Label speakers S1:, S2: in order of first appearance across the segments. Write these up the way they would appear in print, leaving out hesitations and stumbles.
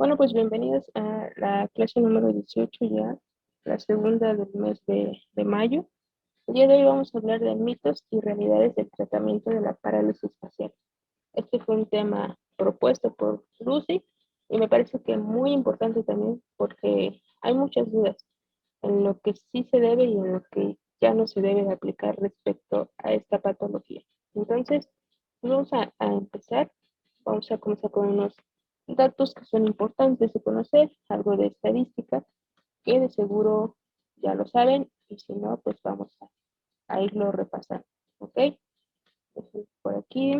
S1: Bueno, pues bienvenidos a la clase número 18 ya, la segunda del mes de mayo. El día de hoy vamos a hablar de mitos y realidades del tratamiento de la parálisis facial. Este fue un tema propuesto por Lucy y me parece que muy importante también porque hay muchas dudas en lo que sí se debe y en lo que ya no se debe de aplicar respecto a esta patología. Entonces, vamos a empezar. Vamos a comenzar con unos datos que son importantes de conocer, algo de estadística, que de seguro ya lo saben, y si no, pues vamos a irlo repasando. ¿Ok? Entonces, por aquí,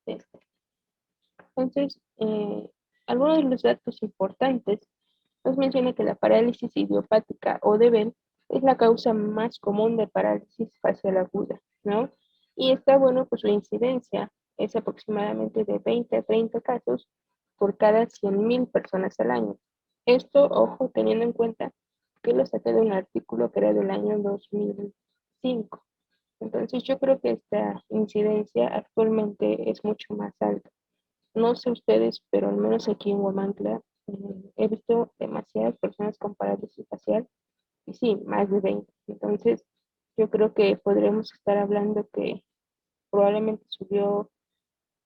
S1: este. Entonces, algunos de los datos importantes nos menciona que la parálisis idiopática o de Bell es la causa más común de parálisis facial aguda, ¿no? Y está bueno, pues su incidencia es aproximadamente de 20 a 30 casos por cada 100.000 personas al año. Esto, ojo, teniendo en cuenta que lo saqué de un artículo que era del año 2005. Entonces yo creo que esta incidencia actualmente es mucho más alta. No sé ustedes, pero al menos aquí en Huamantla he visto demasiadas personas con parálisis facial y sí, más de 20. Entonces, yo creo que podremos estar hablando que probablemente subió,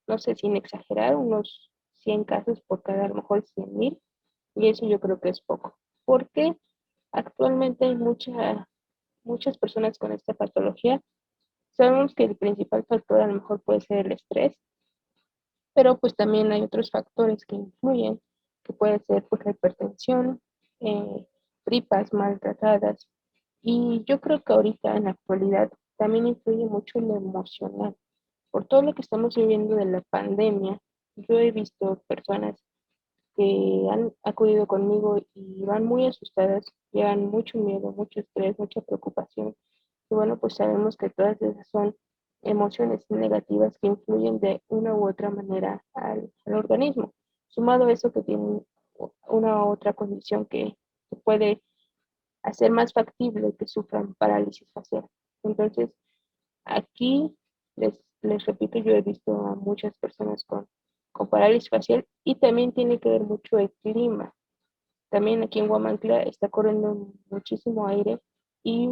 S1: no sé, sin exagerar, unos 100 casos por cada a lo mejor 100.000 y eso yo creo que es poco. Porque actualmente hay muchas personas con esta patología. Sabemos que el principal factor a lo mejor puede ser el estrés, pero pues también hay otros factores que influyen, que puede ser pues la hipertensión, eh, tripas maltratadas, y yo creo que ahorita en la actualidad también influye mucho lo emocional. Por todo lo que estamos viviendo de la pandemia, yo he visto personas que han acudido conmigo y van muy asustadas, llevan mucho miedo, mucho estrés, mucha preocupación. Y bueno, pues sabemos que todas esas son emociones negativas que influyen de una u otra manera al organismo. Sumado a eso que tienen una u otra condición que puede hacer más factible que sufran parálisis facial. Entonces, aquí les repito, yo he visto a muchas personas con parálisis facial y también tiene que ver mucho el clima. También aquí en Huamantla está corriendo muchísimo aire y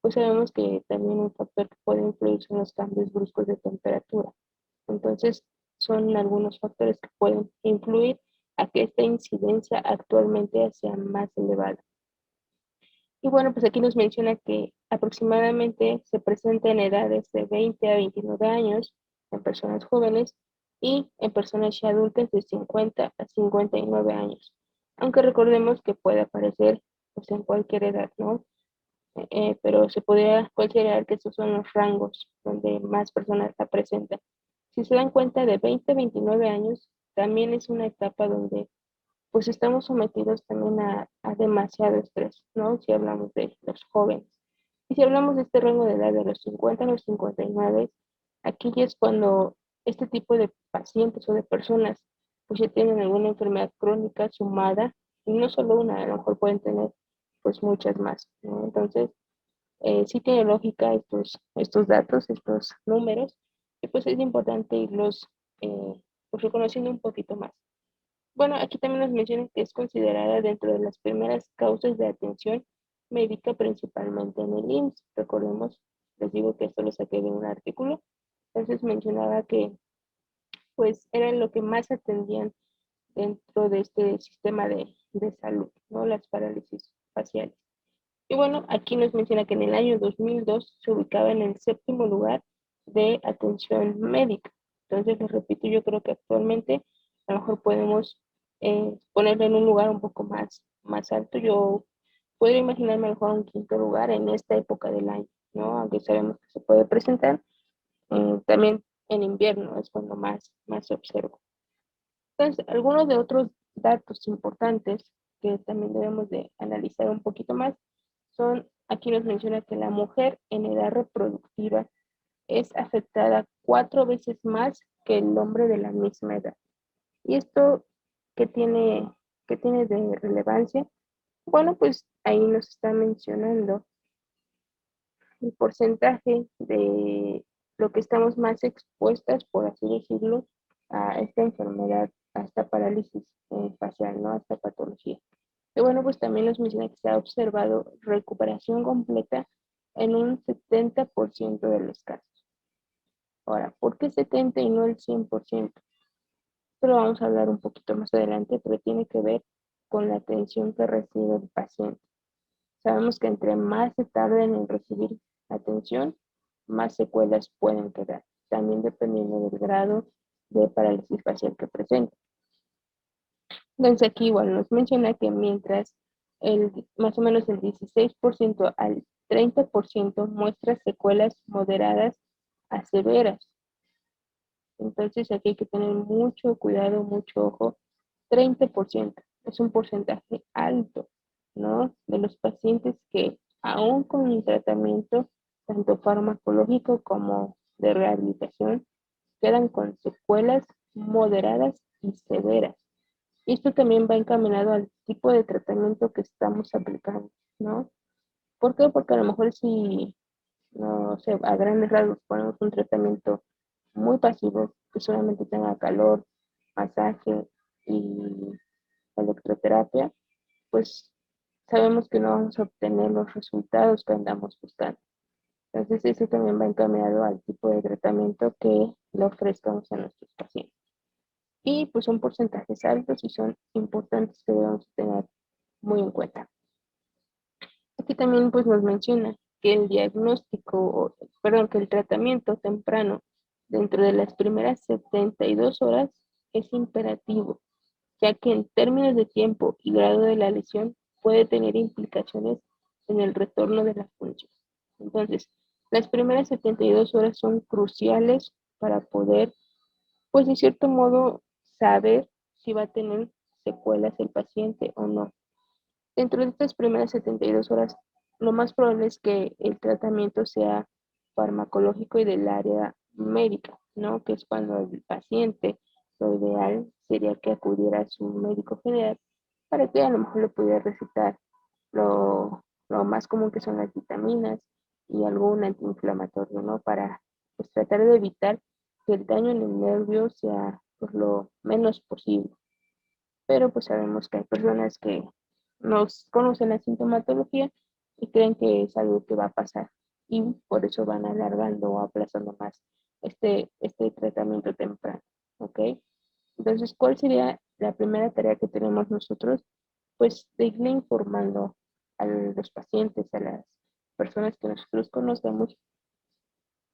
S1: pues sabemos que también un factor que puede influir son los cambios bruscos de temperatura. Entonces, son algunos factores que pueden influir a que esta incidencia actualmente sea más elevada. Y bueno, pues aquí nos menciona que aproximadamente se presenta en edades de 20 a 29 años en personas jóvenes y en personas ya adultas de 50 a 59 años. Aunque recordemos que puede aparecer pues, en cualquier edad, ¿no? Pero se podría considerar que esos son los rangos donde más personas la presentan. Si se dan cuenta, de 20 a 29 años también es una etapa donde pues estamos sometidos también a demasiado estrés, ¿no? Si hablamos de los jóvenes. Y si hablamos de este rango de edad de los 50 a los 59, aquí ya es cuando este tipo de pacientes o de personas pues ya tienen alguna enfermedad crónica sumada, y no solo una, a lo mejor pueden tener pues muchas más, ¿no? Entonces, sí tiene lógica estos datos, estos números, y pues es importante irlos pues reconociendo un poquito más. Bueno, aquí también nos mencionan que es considerada dentro de las primeras causas de atención médica, principalmente en el IMSS. Recordemos, les digo que esto lo saqué de un artículo. Entonces mencionaba que pues era lo que más atendían dentro de este sistema de salud, ¿no? Las parálisis faciales. Y bueno, aquí nos menciona que en el año 2002 se ubicaba en el séptimo lugar de atención médica. Entonces, les repito, yo creo que actualmente a lo mejor podemos ponerlo en un lugar un poco más alto. Yo podría imaginarme a lo mejor un quinto lugar en esta época del año, ¿no? Aunque sabemos que se puede presentar también en invierno, es cuando más se observa. Entonces, algunos de otros datos importantes que también debemos de analizar un poquito más son, aquí nos menciona que la mujer en edad reproductiva es afectada 4 veces más que el hombre de la misma edad. ¿Y esto qué tiene, qué tiene de relevancia? Bueno, pues ahí nos está mencionando el porcentaje de lo que estamos más expuestas, por así decirlo, a esta enfermedad, a esta parálisis facial, ¿no? A esta patología. Y bueno, pues también nos menciona que se ha observado recuperación completa en un 70% de los casos. Ahora, ¿por qué 70 y no el 100%? Esto lo vamos a hablar un poquito más adelante, pero tiene que ver con la atención que recibe el paciente. Sabemos que entre más se tarden en recibir atención, más secuelas pueden quedar, también dependiendo del grado de parálisis facial que presente. Entonces aquí igual nos menciona que mientras más o menos el 16% al 30% muestra secuelas moderadas a severas. Entonces aquí hay que tener mucho cuidado, mucho ojo. 30% es un porcentaje alto, ¿no? De los pacientes que aún con el tratamiento, tanto farmacológico como de rehabilitación, quedan con secuelas moderadas y severas. Y esto también va encaminado al tipo de tratamiento que estamos aplicando, ¿no? ¿Por qué? Porque a lo mejor si, no sé, a grandes rasgos ponemos un tratamiento muy pasivo, que solamente tenga calor, masaje y electroterapia, pues sabemos que no vamos a obtener los resultados que andamos buscando. Entonces, eso también va encaminado al tipo de tratamiento que le ofrezcamos a nuestros pacientes. Y pues son porcentajes altos y son importantes que debemos tener muy en cuenta. Aquí también pues nos menciona que el diagnóstico, perdón, que el tratamiento temprano dentro de las primeras 72 horas es imperativo, ya que en términos de tiempo y grado de la lesión puede tener implicaciones en el retorno de la función. Entonces, las primeras 72 horas son cruciales para poder, pues de cierto modo, saber si va a tener secuelas el paciente o no. Dentro de estas primeras 72 horas, lo más probable es que el tratamiento sea farmacológico y del área médica, ¿no? Que es cuando el paciente, lo ideal sería que acudiera a su médico general para que a lo mejor le pudiera recetar lo más común que son las vitaminas y algún antiinflamatorio, ¿no? Para pues, tratar de evitar que el daño en el nervio sea pues, lo menos posible. Pero pues sabemos que hay personas que no conocen la sintomatología y creen que es algo que va a pasar y por eso van alargando o aplazando más este tratamiento temprano, ¿ok? Entonces, ¿cuál sería la primera tarea que tenemos nosotros? Pues de irle informando a los pacientes, a las personas que nosotros conocemos,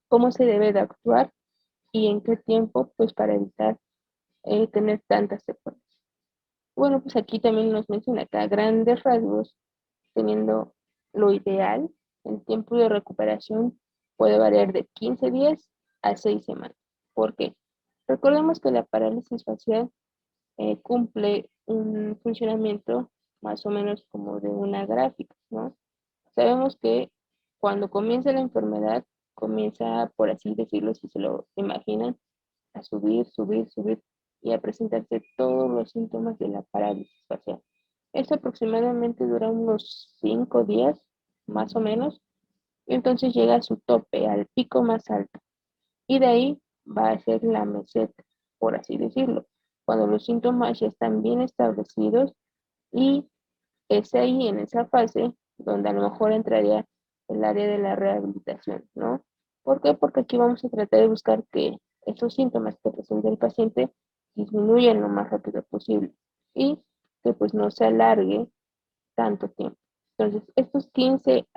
S1: cómo se debe de actuar y en qué tiempo, pues para evitar tener tantas secuelas. Bueno, pues aquí también nos menciona que a grandes rasgos, teniendo lo ideal, el tiempo de recuperación puede variar de 15 días a 6 semanas. ¿Por qué? Recordemos que la parálisis facial cumple un funcionamiento más o menos como de una gráfica, ¿no? Sabemos que cuando comienza la enfermedad, comienza, por así decirlo, si se lo imaginan, a subir, subir, subir y a presentarse todos los síntomas de la parálisis facial. Esto aproximadamente dura unos 5 días, más o menos, y entonces llega a su tope, al pico más alto. Y de ahí va a ser la meseta, por así decirlo, cuando los síntomas ya están bien establecidos y es ahí en esa fase donde a lo mejor entraría el área de la rehabilitación, ¿no? ¿Por qué? Porque aquí vamos a tratar de buscar que esos síntomas que presenta el paciente disminuyan lo más rápido posible y que pues no se alargue tanto tiempo. Entonces, estos 15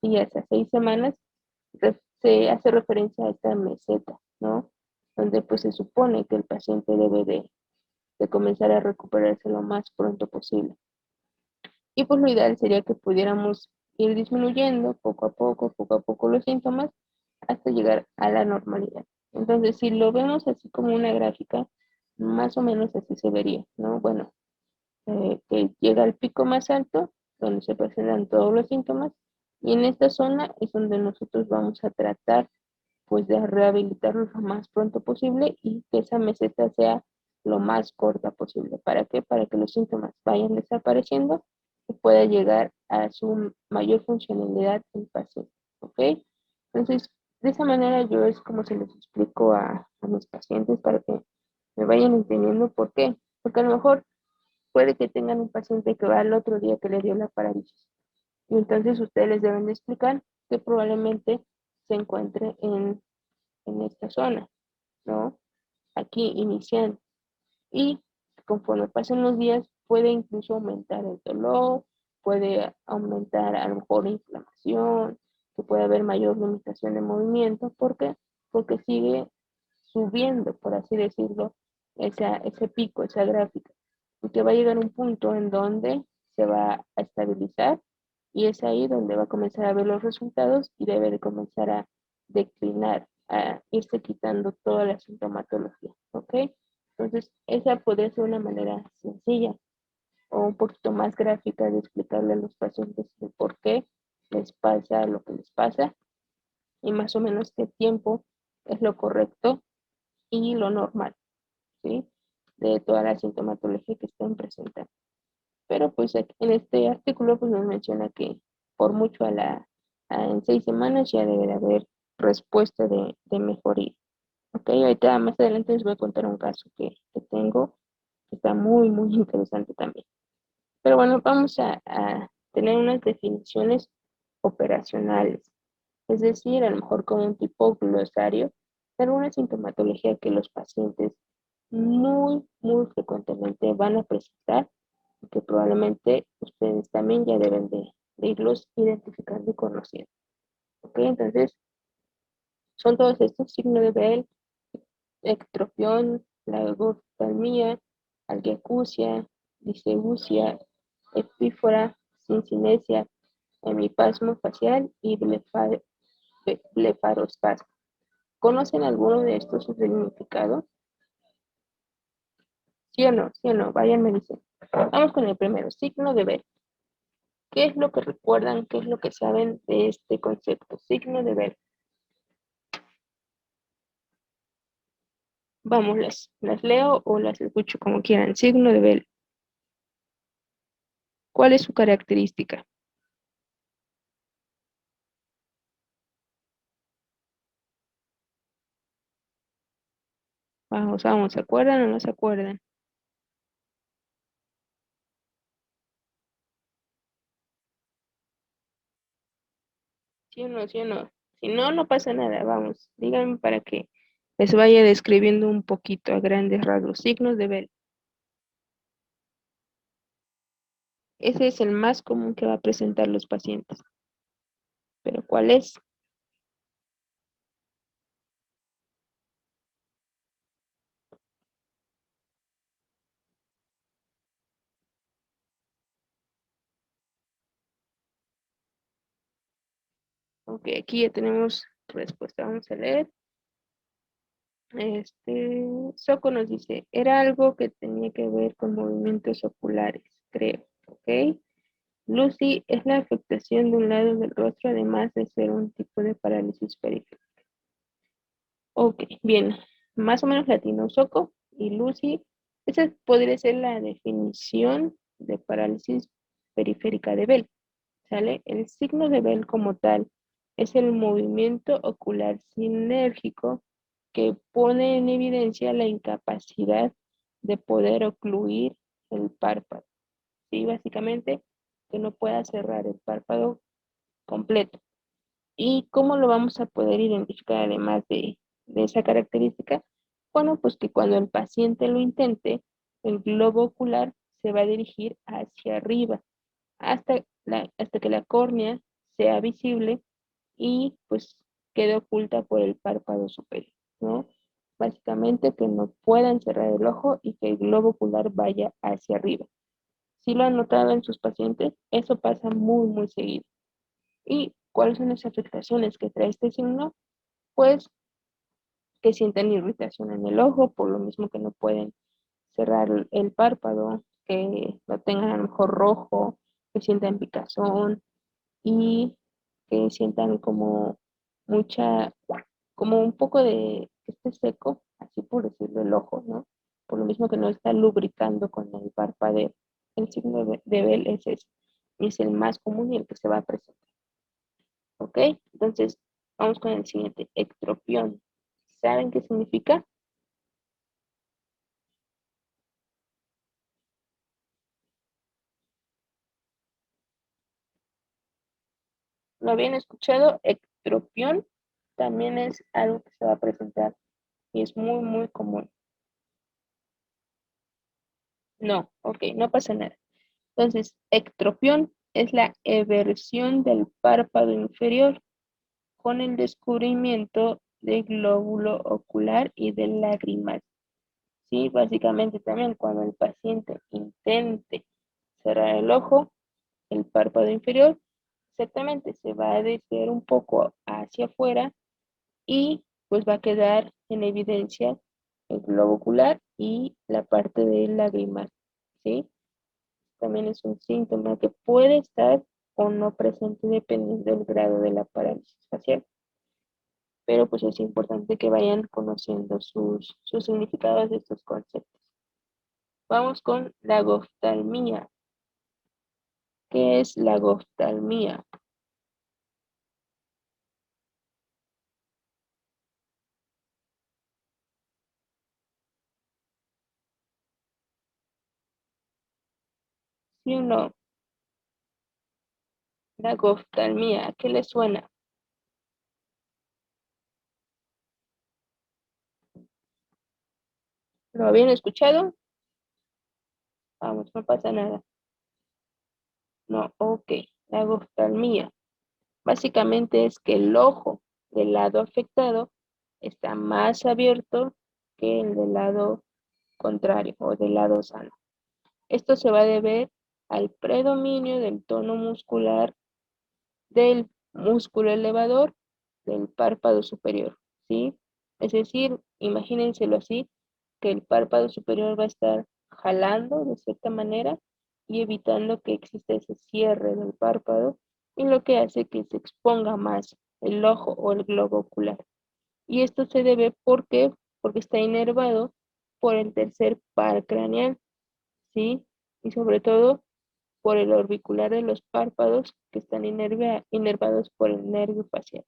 S1: días a 6 semanas se hace referencia a esta meseta, ¿no? Donde pues se supone que el paciente debe de comenzar a recuperarse lo más pronto posible. Y pues lo ideal sería que pudiéramos ir disminuyendo poco a poco los síntomas hasta llegar a la normalidad. Entonces, si lo vemos así como una gráfica, más o menos así se vería, ¿no? Bueno, que llega al pico más alto, donde se presentan todos los síntomas, y en esta zona es donde nosotros vamos a tratar pues de rehabilitarlos lo más pronto posible y que esa meseta sea lo más corta posible. ¿Para qué? Para que los síntomas vayan desapareciendo y pueda llegar a su mayor funcionalidad el paciente. ¿Ok? Entonces, de esa manera yo es como se les explico a mis pacientes para que me vayan entendiendo por qué. Porque a lo mejor puede que tengan un paciente que va al otro día que le dio la parálisis. Y entonces ustedes les deben de explicar que probablemente se encuentre en esta zona, ¿no? Aquí iniciando. Y conforme pasen los días, puede incluso aumentar el dolor, puede aumentar a lo mejor la inflamación, que puede haber mayor limitación de movimiento. ¿Por qué? Porque sigue subiendo, por así decirlo, ese pico, esa gráfica, y que va a llegar un punto en donde se va a estabilizar y es ahí donde va a comenzar a ver los resultados y debe de comenzar a declinar, a irse quitando toda la sintomatología, ¿ok? Entonces, esa podría ser una manera sencilla o un poquito más gráfica de explicarle a los pacientes el por qué les pasa lo que les pasa y más o menos qué tiempo es lo correcto y lo normal, ¿sí? De toda la sintomatología que están presentando. Pero pues en este artículo pues nos menciona que por mucho en 6 semanas ya debe de haber respuesta de mejoría. Ok, ahorita más adelante les voy a contar un caso que tengo, que está muy, muy interesante también. Pero bueno, vamos a tener unas definiciones operacionales, es decir, a lo mejor como un tipo glosario de alguna sintomatología que los pacientes muy, muy frecuentemente van a presentar y que probablemente ustedes también ya deben de irlos identificando y conociendo. ¿Ok? Entonces, son todos estos signos de Bell, ectropión, lagoptalmía, algiacusia, diseusia, epífora, sincinesia, hemipasmo facial y blefarospasmo. ¿Conocen alguno de estos significados? ¿Sí o no? ¿Sí o no? Vayan, me dicen. Vamos con el primero, signo de Bell. ¿Qué es lo que recuerdan? ¿Qué es lo que saben de este concepto? Signo de Bell. Vamos, las leo o las escucho como quieran. Signo de Bell. ¿Cuál es su característica? Vamos, vamos, ¿se acuerdan o no se acuerdan? ¿Sí o no? ¿Sí o no? Si no, no pasa nada. Vamos, díganme para que les vaya describiendo un poquito a grandes rasgos. Signos de Bell. Ese es el más común que va a presentar los pacientes. ¿Pero cuál es? Ok, aquí ya tenemos respuesta. Vamos a leer. Soco nos dice, era algo que tenía que ver con movimientos oculares, creo, ¿ok? Lucy, es la afectación de un lado del rostro, además de ser un tipo de parálisis periférica. Ok, bien, más o menos latino, Soco y Lucy, esa podría ser la definición de parálisis periférica de Bell, ¿sale? El signo de Bell como tal es el movimiento ocular sinérgico que pone en evidencia la incapacidad de poder ocluir el párpado, ¿sí? Básicamente, que no pueda cerrar el párpado completo. ¿Y cómo lo vamos a poder identificar además de esa característica? Bueno, pues que cuando el paciente lo intente, el globo ocular se va a dirigir hacia arriba hasta que la córnea sea visible y pues quede oculta por el párpado superior, ¿no? Básicamente que no puedan cerrar el ojo y que el globo ocular vaya hacia arriba. Si lo han notado en sus pacientes, eso pasa muy, muy seguido. ¿Y cuáles son las afectaciones que trae este signo? Pues que sientan irritación en el ojo, por lo mismo que no pueden cerrar el párpado, que lo tengan a lo mejor rojo, que sientan picazón y que sientan como mucha, como un poco de que esté seco, así por decirlo, el ojo, ¿no? Por lo mismo que no está lubricando con el parpadeo. El signo de Bell es ese, y es el más común y el que se va a presentar. ¿Ok? Entonces, vamos con el siguiente, ectropión. ¿Saben qué significa? ¿Lo habían escuchado? Ectropión también es algo que se va a presentar y es muy, muy común. No, ok, no pasa nada. Entonces, ectropión es la eversión del párpado inferior con el descubrimiento del glóbulo ocular y del lagrimal. Sí, básicamente también cuando el paciente intente cerrar el ojo, el párpado inferior, exactamente se va a desviar un poco hacia afuera y pues va a quedar en evidencia el globo ocular y la parte del lagrimal, ¿sí? También es un síntoma que puede estar o no presente dependiendo del grado de la parálisis facial. Pero pues es importante que vayan conociendo sus significados de estos conceptos. Vamos con la goftalmía. ¿Qué es la goftalmía? ¿Sí o no? La goftalmía, ¿a qué le suena? ¿Lo habían escuchado? Vamos, no pasa nada. No, ok. La goftalmía. Básicamente es que el ojo del lado afectado está más abierto que el del lado contrario o del lado sano. Esto se va a deber al predominio del tono muscular del músculo elevador del párpado superior, ¿sí? Es decir, imagínenselo así, que el párpado superior va a estar jalando de cierta manera y evitando que exista ese cierre del párpado y lo que hace que se exponga más el ojo o el globo ocular. Y esto se debe porque está inervado por el tercer par craneal, ¿sí? Y sobre todo por el orbicular de los párpados que están inervados por el nervio facial.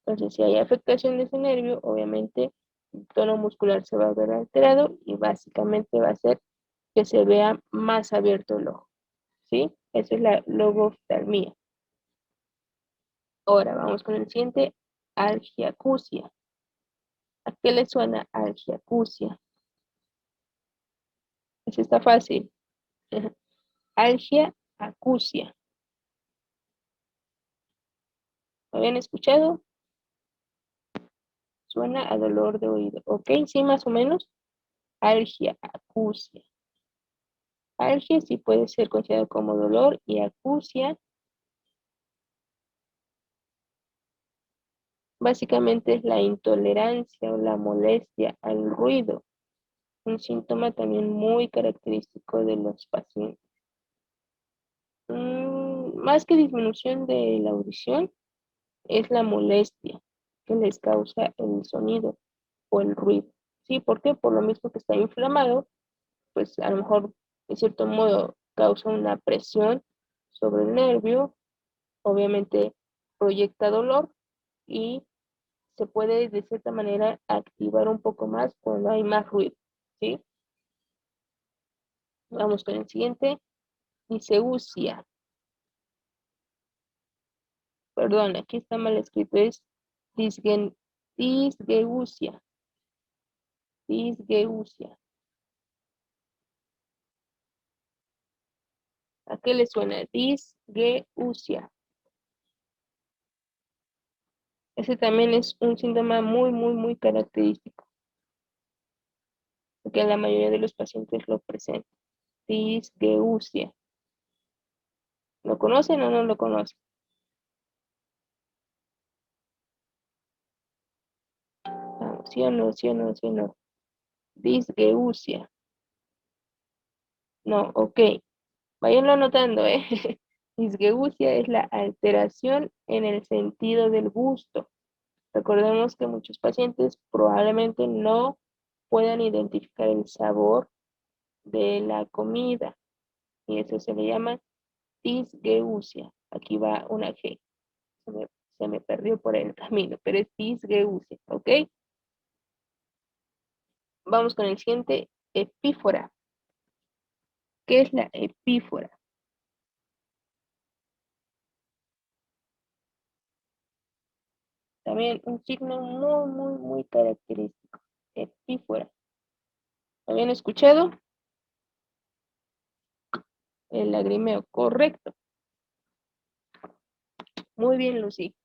S1: Entonces, si hay afectación de ese nervio, obviamente el tono muscular se va a ver alterado y básicamente va a hacer que se vea más abierto el ojo, ¿sí? Esa es la logoftalmía. Ahora vamos con el siguiente, algiacusia. ¿A qué le suena algiacusia? Eso está fácil. Algia acusia. ¿Lo habían escuchado? Suena a dolor de oído. ¿Ok? Sí, más o menos. Algia, acusia. Algia sí puede ser considerado como dolor y acusia básicamente es la intolerancia o la molestia al ruido, un síntoma también muy característico de los pacientes. Más que disminución de la audición, es la molestia que les causa el sonido o el ruido. ¿Sí? ¿Por qué? Por lo mismo que está inflamado, pues a lo mejor de cierto modo causa una presión sobre el nervio, obviamente proyecta dolor y se puede de cierta manera activar un poco más cuando hay más ruido, ¿sí? Vamos con el siguiente, diseusia. Perdón, aquí está mal escrito, es disgeusia, disgeusia. ¿A qué le suena? Disgeusia. Ese también es un síntoma muy, muy, muy característico, porque la mayoría de los pacientes lo presentan. Disgeusia. ¿Lo conocen o no lo conocen? Vamos, sí o no, sí o no, sí o no. Disgeusia. No, ok. Váyanlo anotando, ¿eh? Disgeusia es la alteración en el sentido del gusto. Recordemos que muchos pacientes probablemente no puedan identificar el sabor de la comida y eso se le llama disgeusia. Aquí va una G. Se me, se me perdió por el camino, pero es disgeusia, ¿ok? Vamos con el siguiente, epífora. ¿Qué es la epífora? También un signo muy característico. Epífora. ¿Habían escuchado? El lagrimeo, correcto. Muy bien, Lucy.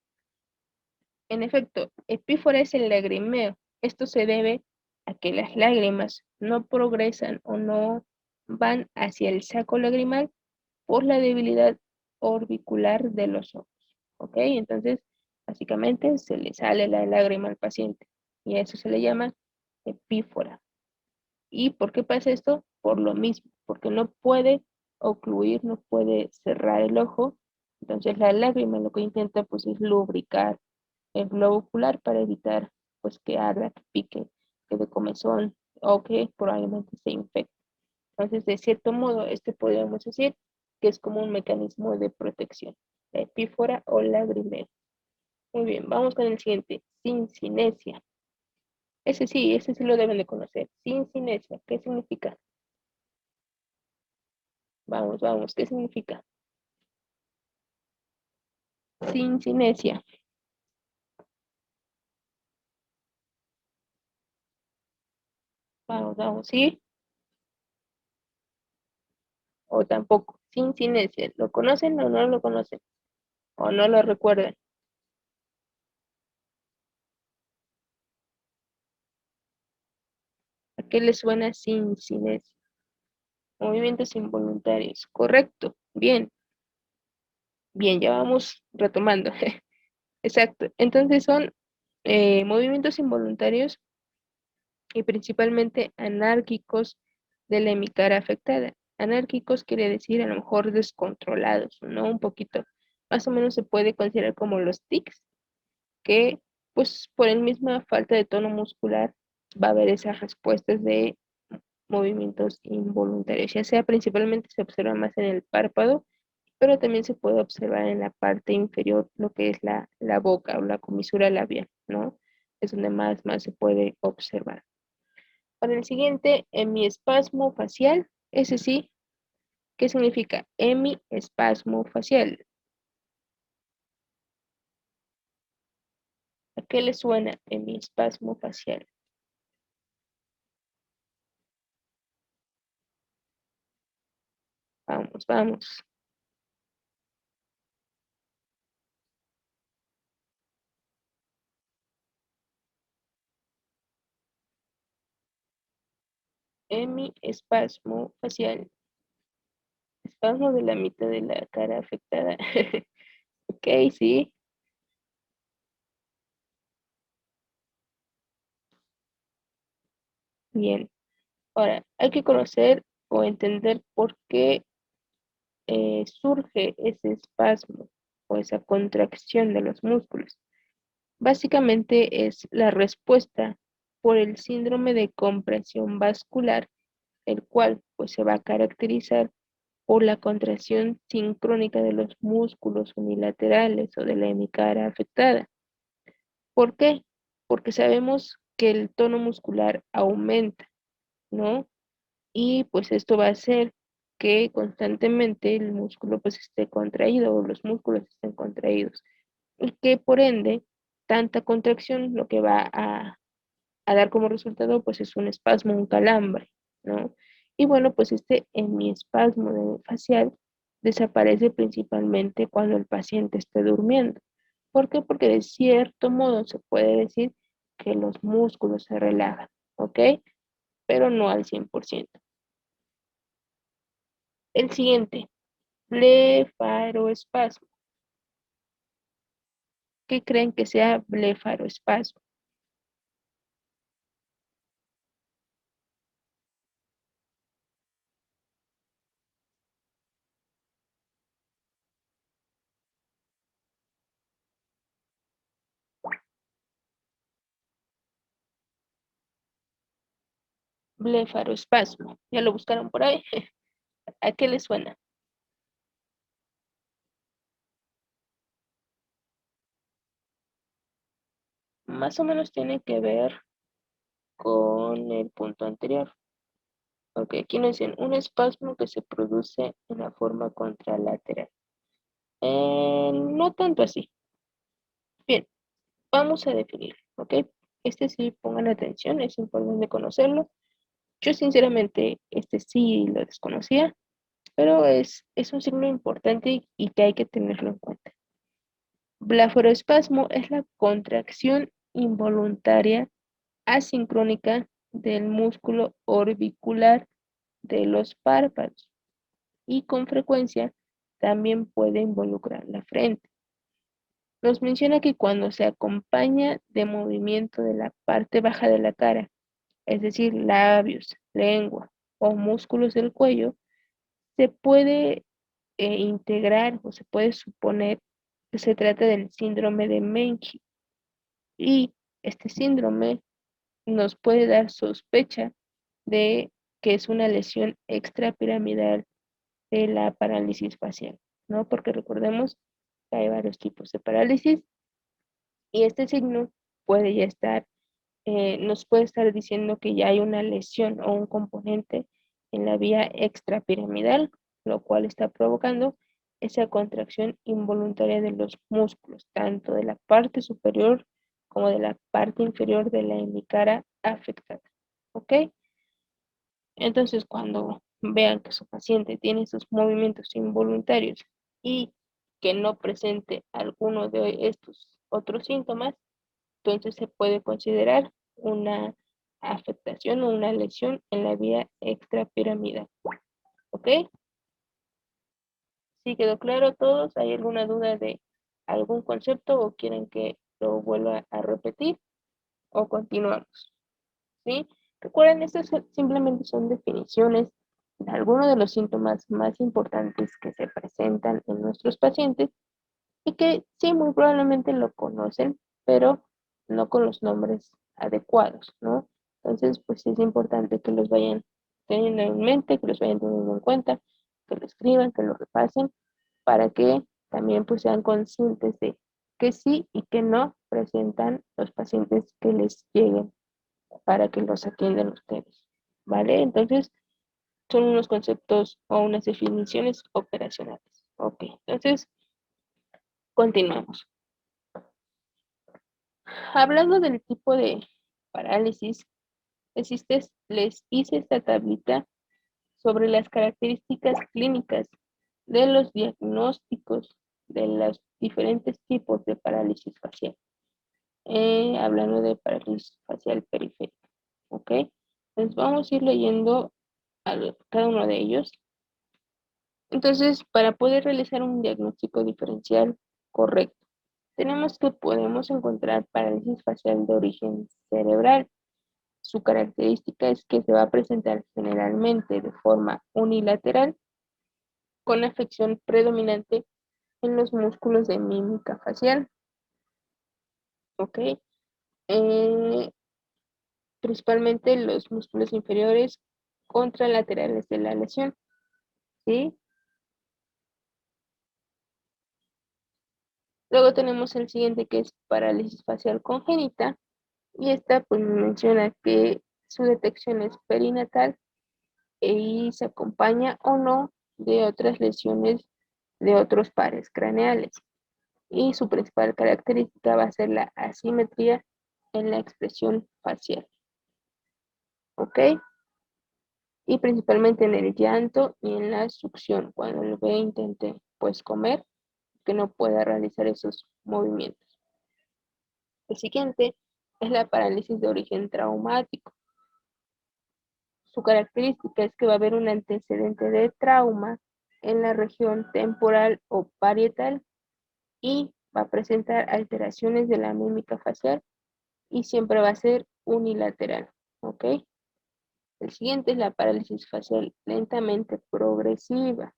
S1: En efecto, epífora es el lagrimeo. Esto se debe a que las lágrimas no progresan o no van hacia el saco lagrimal por la debilidad orbicular de los ojos. ¿Ok? Entonces, básicamente se le sale la lágrima al paciente y a eso se le llama epífora. ¿Y por qué pasa esto? Por lo mismo, porque no puede ocluir, no puede cerrar el ojo. Entonces la lágrima lo que intenta pues es lubricar el globo ocular para evitar pues que arda, que pique, que de comezón o que probablemente se infecte. Entonces, de cierto modo, este podríamos decir que es como un mecanismo de protección, la epífora o lagrimeo. Muy bien, vamos con el siguiente, sincinesia. Ese sí lo deben de conocer. Sincinesia, ¿qué significa? Vamos, ¿qué significa? Sincinesia. Vamos, ¿sí? O tampoco. Sincinesia, ¿lo conocen o no lo conocen? ¿O no lo recuerdan? ¿A qué les suena sincinesia? Movimientos involuntarios. Correcto. Bien, bien, ya vamos retomando. Exacto. Entonces son movimientos involuntarios y principalmente anárquicos de la hemicara afectada. Anárquicos quiere decir a lo mejor descontrolados, ¿no? Un poquito. Más o menos se puede considerar como los tics, que pues por el misma falta de tono muscular va a haber esas respuestas de movimientos involuntarios, ya sea principalmente se observa más en el párpado, pero también se puede observar en la parte inferior, lo que es la boca o la comisura labial, ¿no? Es donde más se puede observar. Para el siguiente, hemiespasmo facial, ese sí, ¿qué significa? Hemiespasmo facial. ¿A qué le suena hemiespasmo facial? Vamos. Hemiespasmo facial. Espasmo de la mitad de la cara afectada. Ok, sí, bien. Ahora, hay que conocer o entender por qué surge ese espasmo o esa contracción de los músculos. Básicamente es la respuesta por el síndrome de compresión vascular, el cual pues se va a caracterizar por la contracción sincrónica de los músculos unilaterales o de la hemicara afectada. ¿Por qué? Porque sabemos que el tono muscular aumenta, ¿no? Y pues esto va a hacer que constantemente el músculo pues esté contraído o los músculos estén contraídos y que por ende tanta contracción lo que va a dar como resultado pues es un espasmo, un calambre, ¿no? Y bueno, pues este hemiespasmo facial desaparece principalmente cuando el paciente esté durmiendo. ¿Por qué? Porque de cierto modo se puede decir que los músculos se relajan, ¿ok? Pero no al 100%. El siguiente, blefaroespasmo. ¿Qué creen que sea blefaroespasmo? Blefaroespasmo. ¿Ya lo buscaron por ahí? ¿A qué les suena? Más o menos tiene que ver con el punto anterior. Ok, aquí nos dicen un espasmo que se produce en la forma contralateral. No tanto así. Bien, Vamos a definirlo, ¿ok? Este sí, pongan atención, es importante conocerlo. Yo sinceramente este sí lo desconocía, pero es un signo importante y que hay que tenerlo en cuenta. Blefaroespasmo es la contracción involuntaria asincrónica del músculo orbicular de los párpados y con frecuencia también puede involucrar la frente. Nos menciona que cuando se acompaña de movimiento de la parte baja de la cara, es decir, labios, lengua o músculos del cuello, se puede integrar o se puede suponer que se trata del síndrome de Menke y este síndrome nos puede dar sospecha de que es una lesión extrapiramidal de la parálisis facial, ¿no? Porque recordemos que hay varios tipos de parálisis y este signo puede ya estar, nos puede estar diciendo que ya hay una lesión o un componente en la vía extrapiramidal, lo cual está provocando esa contracción involuntaria de los músculos, tanto de la parte superior como de la parte inferior de la hemicara afectada. ¿Ok? Entonces, cuando vean que su paciente tiene esos movimientos involuntarios y que no presente alguno de estos otros síntomas, entonces se puede considerar una afectación o una lesión en la vía extrapiramidal. ¿Ok? ¿Sí quedó claro a todos? ¿Hay alguna duda de algún concepto o quieren que lo vuelva a repetir o continuamos? ¿Sí? Recuerden, estas simplemente son definiciones de algunos de los síntomas más importantes que se presentan en nuestros pacientes y que sí, muy probablemente lo conocen, pero no con los nombres adecuados, ¿no? Entonces, pues sí es importante que los vayan teniendo en mente, que los vayan teniendo en cuenta, que lo escriban, que lo repasen, para que también pues sean conscientes de que sí y que no presentan los pacientes que les lleguen para que los atiendan ustedes, ¿vale? Entonces, son unos conceptos o unas definiciones operacionales. Ok, entonces, continuamos. Hablando del tipo de parálisis, les hice esta tablita sobre las características clínicas de los diagnósticos de los diferentes tipos de parálisis facial. Hablando de parálisis facial periférica, ¿ok? Entonces vamos a ir leyendo cada uno de ellos. Entonces, para poder realizar un diagnóstico diferencial correcto, tenemos que podemos encontrar parálisis facial de origen cerebral. Su característica es que se va a presentar generalmente de forma unilateral con afección predominante en los músculos de mímica facial, ¿ok? Eh, Principalmente los músculos inferiores contralaterales de la lesión, ¿sí? Luego tenemos el siguiente que es parálisis facial congénita y esta pues menciona que su detección es perinatal y se acompaña o no de otras lesiones de otros pares craneales. Y su principal característica va a ser la asimetría en la expresión facial, ¿ok? Y principalmente en el llanto y en la succión, cuando el bebé intente pues comer, que no pueda realizar esos movimientos. El siguiente es la parálisis de origen traumático. Su característica es que va a haber un antecedente de trauma en la región temporal o parietal y va a presentar alteraciones de la mímica facial y siempre va a ser unilateral, ¿ok? El siguiente es la parálisis facial lentamente progresiva.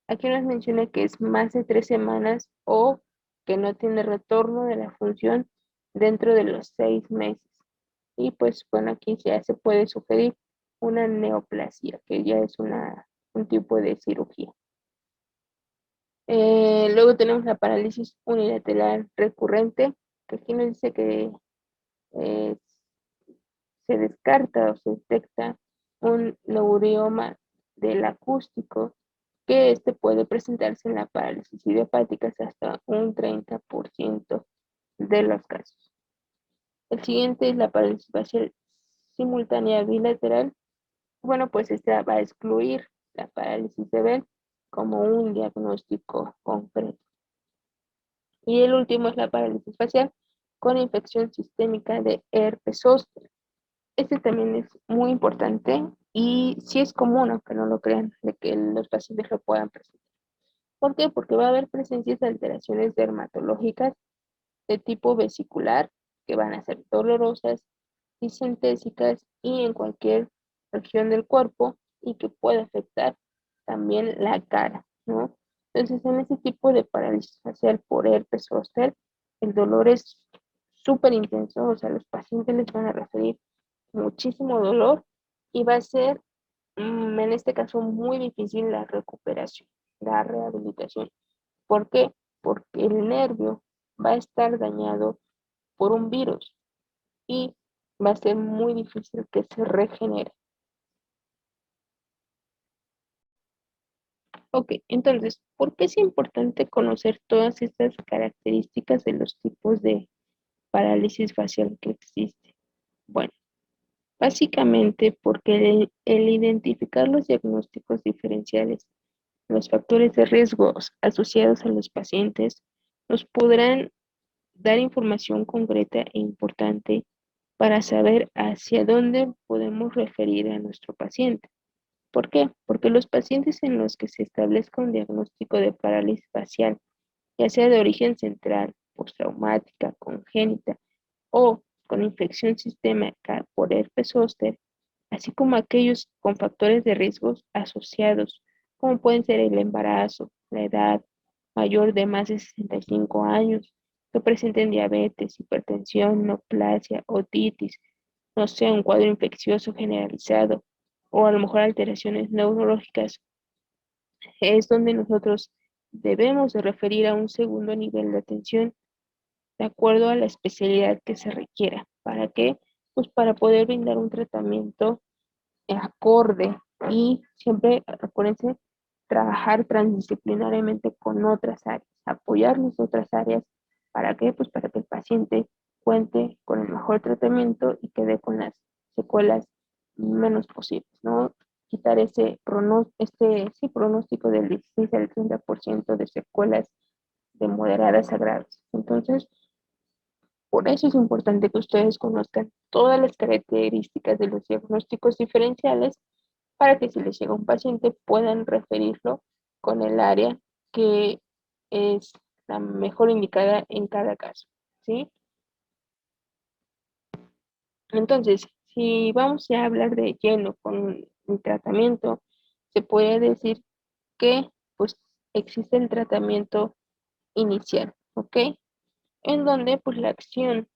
S1: Aquí nos menciona que es más de 3 semanas o que no tiene retorno de la función dentro de los 6 meses. Y pues bueno, aquí ya se puede sugerir una neoplasia, que ya es un tipo de cirugía. Luego tenemos la parálisis unilateral recurrente, que aquí nos dice que eh, se descarta o se detecta un neurioma del acústico, que este puede presentarse en la parálisis idiopática hasta un 30%. de los casos. El siguiente es la parálisis facial simultánea bilateral. Bueno, pues esta va a excluir la parálisis de Bell como un diagnóstico concreto. Y el último es la parálisis facial con infección sistémica de herpes zóster. Este también es muy importante y sí es común, aunque no lo crean, de que los pacientes lo puedan presentar. ¿Por qué? Porque va a haber presencias de alteraciones dermatológicas de tipo vesicular que van a ser dolorosas y sintésicas y en cualquier región del cuerpo y que puede afectar también la cara, ¿no? Entonces, en ese tipo de parálisis facial por herpes zóster, el dolor es súper intenso, o sea, los pacientes les van a referir muchísimo dolor y va a ser, en este caso, muy difícil la recuperación, la rehabilitación. ¿Por qué? Porque el nervio va a estar dañado por un virus y va a ser muy difícil que se regenere. Ok, entonces, ¿por qué es importante conocer todas estas características de los tipos de parálisis facial que existe? Bueno, básicamente porque el identificar los diagnósticos diferenciales, los factores de riesgos asociados a los pacientes, nos podrán dar información concreta e importante para saber hacia dónde podemos referir a nuestro paciente. ¿Por qué? Porque los pacientes en los que se establezca un diagnóstico de parálisis facial, ya sea de origen central, postraumática, congénita o con infección sistémica por herpes zóster, así como aquellos con factores de riesgos asociados, como pueden ser el embarazo, la edad mayor de más de 65 años, que presenten diabetes, hipertensión, neoplasia, otitis, no sé, un cuadro infeccioso generalizado o a lo mejor alteraciones neurológicas, es donde nosotros debemos de referir a un segundo nivel de atención de acuerdo a la especialidad que se requiera. ¿Para qué? Pues para poder brindar un tratamiento acorde y siempre, acuérdense, trabajar transdisciplinariamente con otras áreas, apoyarnos otras áreas. ¿Para qué? Pues para que el paciente cuente con el mejor tratamiento y quede con las secuelas menos posibles, ¿no? Quitar sí, pronóstico del 16 al 30% de secuelas de moderadas a graves. Entonces, por eso es importante que ustedes conozcan todas las características de los diagnósticos diferenciales para que si les llega un paciente puedan referirlo con el área que es la mejor indicada en cada caso, ¿sí? Entonces, si vamos ya a hablar de lleno con el tratamiento, se puede decir que pues existe el tratamiento inicial, ¿ok? En donde pues la acción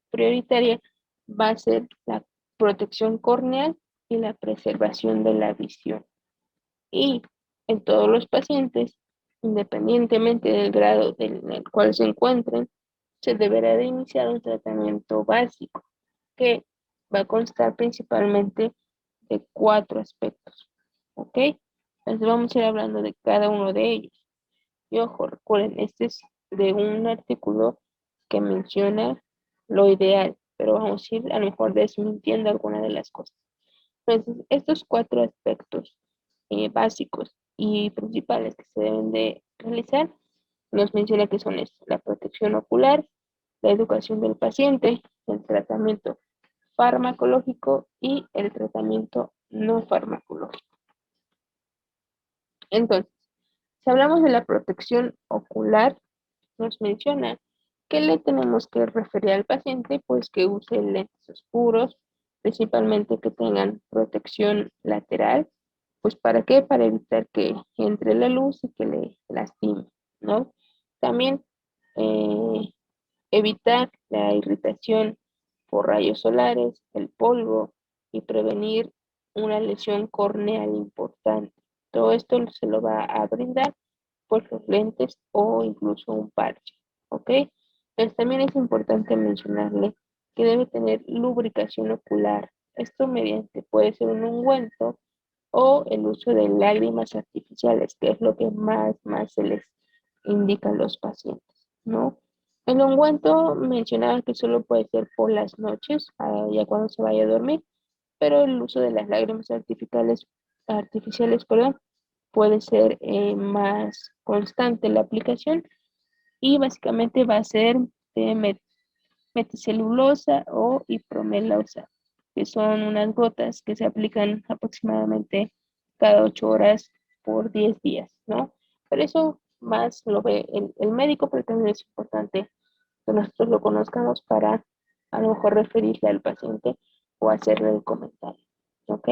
S1: prioritaria va a ser la protección corneal y la preservación de la visión. Y en todos los pacientes, independientemente del grado en el cual se encuentren, se deberá de iniciar un tratamiento básico que va a constar principalmente de cuatro aspectos. ¿Ok? Entonces vamos a ir hablando de cada uno de ellos. Y ojo, recuerden, este es de un artículo que menciona lo ideal, pero vamos a ir a lo mejor desmintiendo alguna de las cosas. Entonces, estos cuatro aspectos básicos y principales que se deben de realizar, nos menciona que son estos, la protección ocular, la educación del paciente, el tratamiento farmacológico y el tratamiento no farmacológico. Entonces, si hablamos de la protección ocular, nos menciona que le tenemos que referir al paciente, pues que use lentes oscuros, principalmente que tengan protección lateral, pues ¿para qué? Para evitar que entre la luz y que le lastime, ¿no? También eh, evitar la irritación por rayos solares, el polvo y prevenir una lesión corneal importante. Todo esto se lo va a brindar por los lentes o incluso un parche, ¿ok? Entonces también es importante mencionarle que debe tener lubricación ocular. Esto mediante puede ser un ungüento o el uso de lágrimas artificiales, que es lo que más se les indica a los pacientes, ¿no? El ungüento mencionaba que solo puede ser por las noches, ya cuando se vaya a dormir, pero el uso de las lágrimas artificiales, perdón, puede ser más constante la aplicación y básicamente va a ser de meticelulosa o hipromelosa, que son unas gotas que se aplican aproximadamente cada 8 horas por 10 días, ¿no? Pero eso más lo ve el médico, pero también es importante que nosotros lo conozcamos para a lo mejor referirle al paciente o hacerle el comentario, ¿ok?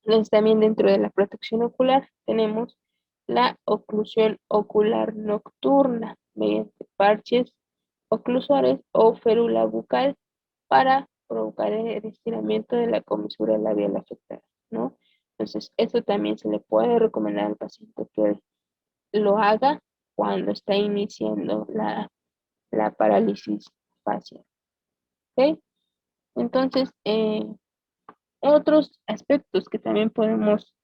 S1: Entonces, también dentro de la protección ocular tenemos la oclusión ocular nocturna mediante parches oclusores o férula bucal para provocar el estiramiento de la comisura labial afectada, ¿no? Entonces, eso también se le puede recomendar al paciente que lo haga cuando está iniciando la parálisis facial, ¿ok? Entonces, otros aspectos que también podemos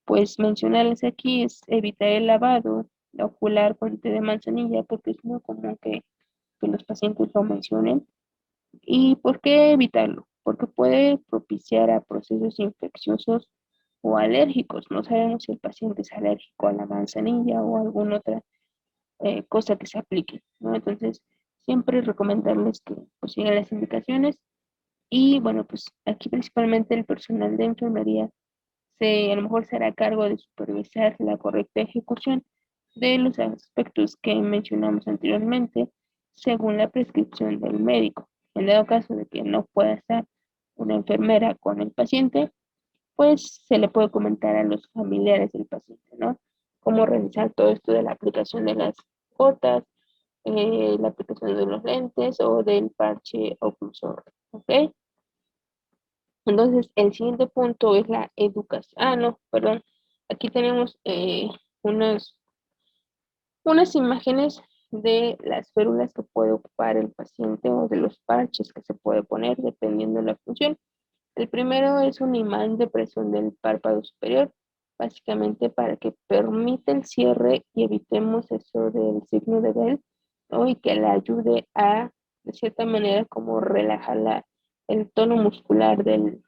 S1: pues mencionarles aquí es evitar el lavado ocular con té de manzanilla, porque es muy común que los pacientes lo mencionen. ¿Y por qué evitarlo? Porque puede propiciar a procesos infecciosos o alérgicos. No sabemos si el paciente es alérgico a la manzanilla o a alguna otra cosa que se aplique, ¿no? Entonces, siempre recomendarles que pues, sigan las indicaciones y bueno, pues aquí principalmente el personal de enfermería a lo mejor será a cargo de supervisar la correcta ejecución de los aspectos que mencionamos anteriormente, según la prescripción del médico. En dado caso de que no pueda estar una enfermera con el paciente, pues se le puede comentar a los familiares del paciente, ¿no? Cómo realizar todo esto de la aplicación de las gotas, la aplicación de los lentes o del parche oclusor, ¿ok? Entonces, el siguiente punto es la educación. Ah, no, perdón. Aquí tenemos unas imágenes de las férulas que puede ocupar el paciente o de los parches que se puede poner dependiendo de la función. El primero es un imán de presión del párpado superior, básicamente para que permita el cierre y evitemos eso del signo de Bell, ¿no? Y que le ayude a, de cierta manera, como relajar el tono muscular del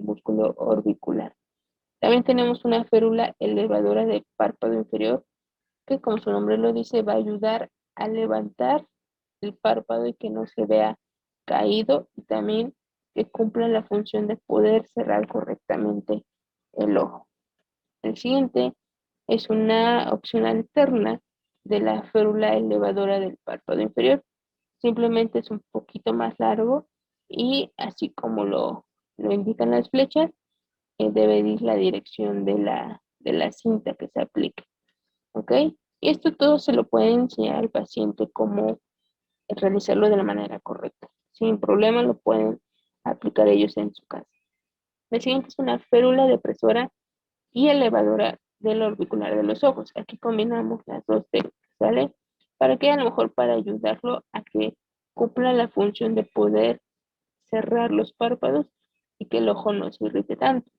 S1: músculo orbicular. También tenemos una férula elevadora de párpado inferior, que como su nombre lo dice, va a ayudar a levantar el párpado y que no se vea caído y también que cumpla la función de poder cerrar correctamente el ojo. El siguiente es una opción alterna de la férula elevadora del párpado inferior. Simplemente es un poquito más largo y así como lo indican las flechas, debe ir la dirección de la cinta que se aplique. ¿Ok? Y esto todo se lo puede enseñar al paciente cómo realizarlo de la manera correcta. Sin problema lo pueden aplicar ellos en su casa. El siguiente es una férula depresora y elevadora del orbicular de los ojos. Aquí combinamos las dos técnicas, ¿sale? Para que a lo mejor para ayudarlo a que cumpla la función de poder cerrar los párpados y que el ojo no se irrite tanto.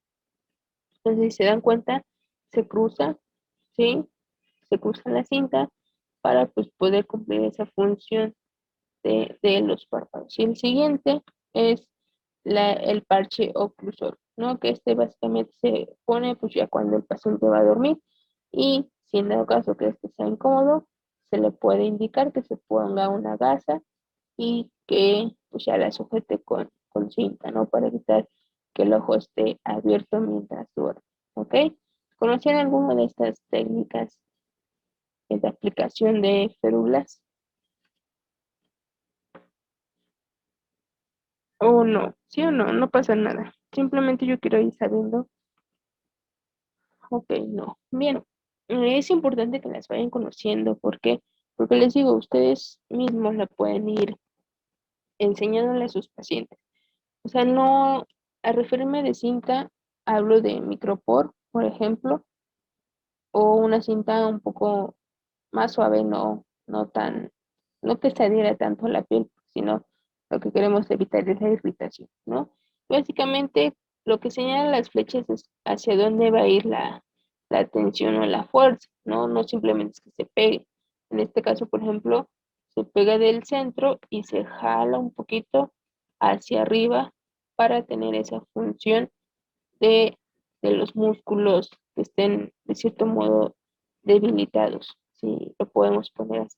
S1: Entonces, si se dan cuenta, se cruza, ¿sí? Se cruza la cinta para pues, poder cumplir esa función de los párpados. Y el siguiente es el parche oclusor, ¿no? Que este básicamente se pone pues ya cuando el paciente va a dormir y si en dado caso que este sea incómodo, se le puede indicar que se ponga una gasa y que pues ya la sujete con cinta, ¿no? Para evitar que el ojo esté abierto mientras duerme, ¿ok? ¿Conocían alguna de estas técnicas de aplicación de férulas? O no, sí o no, no pasa nada. Simplemente yo quiero ir sabiendo, ok, no. Bien, es importante que las vayan conociendo. ¿Por qué? Porque les digo, ustedes mismos la pueden ir enseñándole a sus pacientes. O sea, no, al referirme de cinta, hablo de micropor, por ejemplo, o una cinta un poco más suave, no que se adhiera tanto a la piel, sino lo que queremos evitar es la irritación, ¿no? Básicamente, lo que señalan las flechas es hacia dónde va a ir la tensión o la fuerza, ¿no? No simplemente es que se pegue. En este caso, por ejemplo, Se pega del centro y se jala un poquito hacia arriba para tener esa función de, de los músculos que estén de cierto modo debilitados, si lo podemos poner así.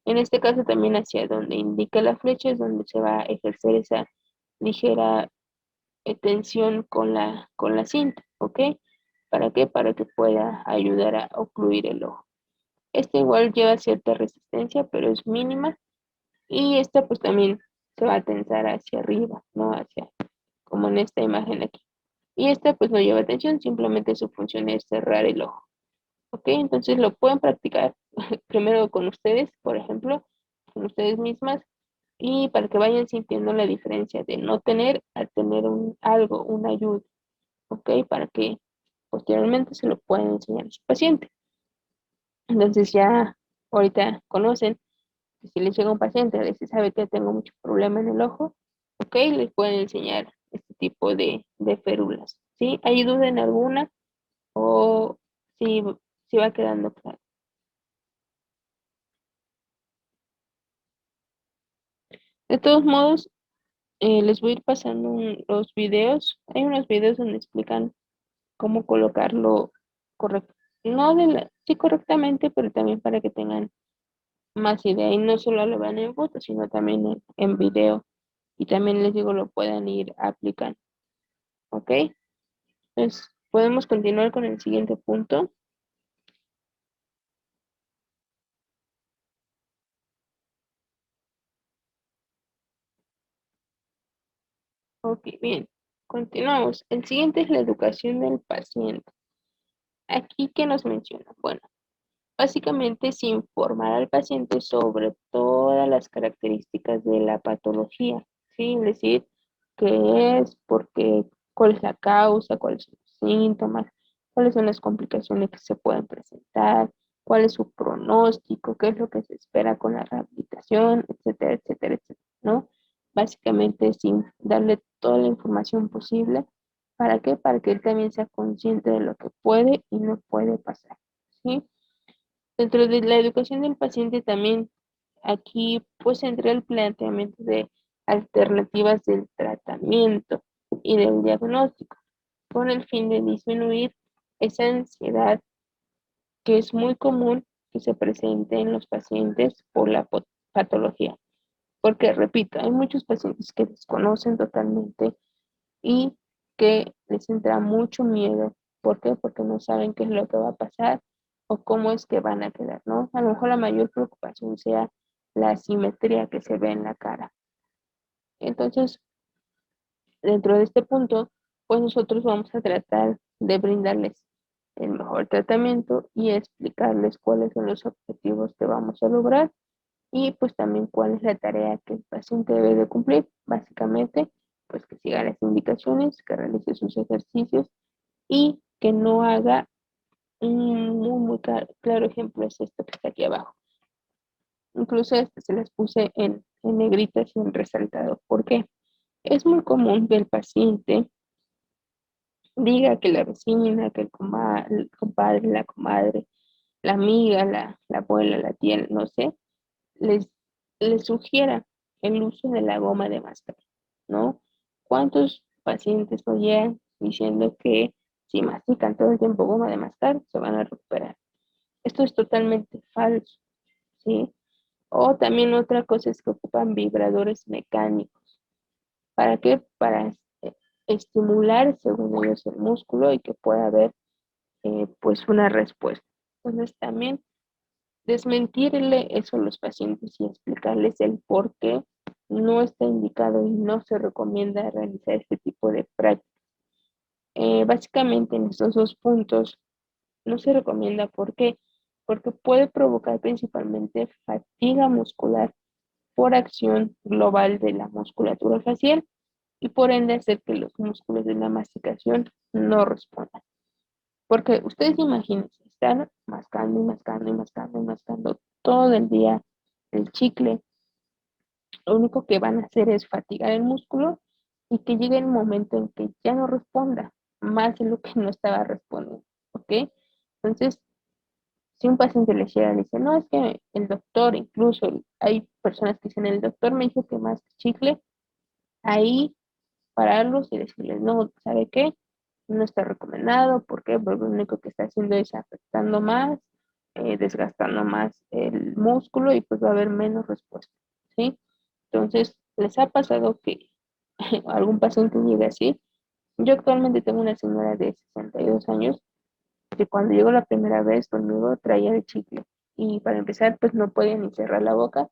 S1: En este caso también hacia donde indica la flecha es donde se va a ejercer esa ligera tensión con la cinta, ¿ok? ¿Para qué? Para que pueda ayudar a ocluir el ojo. Este igual lleva cierta resistencia, pero es mínima. Y esta pues también se va a tensar hacia arriba, ¿no? Hacia, como en esta imagen aquí. Y esta pues no lleva tensión, simplemente su función es cerrar el ojo. ¿Ok? Entonces lo pueden practicar primero con ustedes, por ejemplo, con ustedes mismas, y para que vayan sintiendo la diferencia de no tener a tener algo, una ayuda. ¿Ok? Para que posteriormente se lo puedan enseñar a su paciente. Entonces ya ahorita conocen que si les llega un paciente, a veces sabe que tengo mucho problema en el ojo, ¿ok? Les pueden enseñar este tipo de férulas, ¿sí? ¿Hay duda en alguna o si, si va quedando claro? De todos modos, les voy a ir pasando los videos. Hay unos videos donde explican cómo colocarlo correcto. No sí correctamente, pero también para que tengan más idea. Y no solo lo vean en foto, sino también en video. Y también les digo, lo puedan ir aplicando. ¿Ok? Pues podemos continuar con el siguiente punto. Ok, bien. Continuamos. El siguiente es la educación del paciente. Aquí, ¿qué nos menciona? Bueno, básicamente es informar al paciente sobre todas las características de la patología, ¿sí? Es decir, qué es, por qué, cuál es la causa, cuáles son los síntomas, cuáles son las complicaciones que se pueden presentar, cuál es su pronóstico, qué es lo que se espera con la rehabilitación, etcétera, etcétera, etcétera, ¿no? Básicamente, sin darle toda la información posible. ¿Para qué? Para que él también sea consciente de lo que puede y no puede pasar, ¿sí? Dentro de la educación del paciente también, aquí pues entra el planteamiento de alternativas del tratamiento y del diagnóstico, con el fin de disminuir esa ansiedad que es muy común que se presente en los pacientes por la patología. Porque, repito, hay muchos pacientes que desconocen totalmente y que les entra mucho miedo. ¿Por qué? Porque no saben qué es lo que va a pasar o cómo es que van a quedar, ¿no? A lo mejor la mayor preocupación sea la asimetría que se ve en la cara. Entonces, dentro de este punto, pues nosotros vamos a tratar de brindarles el mejor tratamiento y explicarles cuáles son los objetivos que vamos a lograr y pues también cuál es la tarea que el paciente debe de cumplir. Básicamente, pues que siga las indicaciones, que realice sus ejercicios y que no haga un muy claro ejemplo es esto que está aquí abajo. Incluso este se las puse en negritas y en resaltado. ¿Por qué? Es muy común que el paciente diga que la vecina, que el compadre, la comadre, la amiga, la abuela, la tía, no sé, les, les sugiera el uso de la goma de mascar, ¿no? ¿Cuántos pacientes oyen diciendo que si mastican todo el tiempo goma de mascar, se van a recuperar? Esto es totalmente falso, ¿sí? O también otra cosa es que ocupan vibradores mecánicos. ¿Para qué? Para estimular, según ellos, el músculo y que pueda haber pues una respuesta. Entonces también desmentirle eso a los pacientes y explicarles el por qué no está indicado y no se recomienda realizar este tipo de prácticas. Básicamente en estos dos puntos no se recomienda. ¿Por qué? Porque puede provocar principalmente fatiga muscular por acción global de la musculatura facial y por ende hacer que los músculos de la masticación no respondan. Porque ustedes imagínense, estar mascando y mascando y mascando y mascando todo el día el chicle, lo único que van a hacer es fatigar el músculo y que llegue el momento en que ya no responda más de lo que no estaba respondiendo, ¿ok? Entonces, si un paciente le llega y dice, no, es que el doctor, incluso hay personas que dicen, el doctor me dijo que más chicle, ahí pararlos y decirles, no, ¿sabe qué? No está recomendado, ¿por qué? Porque lo único que está haciendo es afectando más, desgastando más el músculo y pues va a haber menos respuesta, ¿sí? Entonces, ¿les ha pasado que algún paciente llegue así? Yo actualmente tengo una señora de 62 años que cuando llegó la primera vez conmigo traía de chicle y para empezar pues no podía ni cerrar la boca,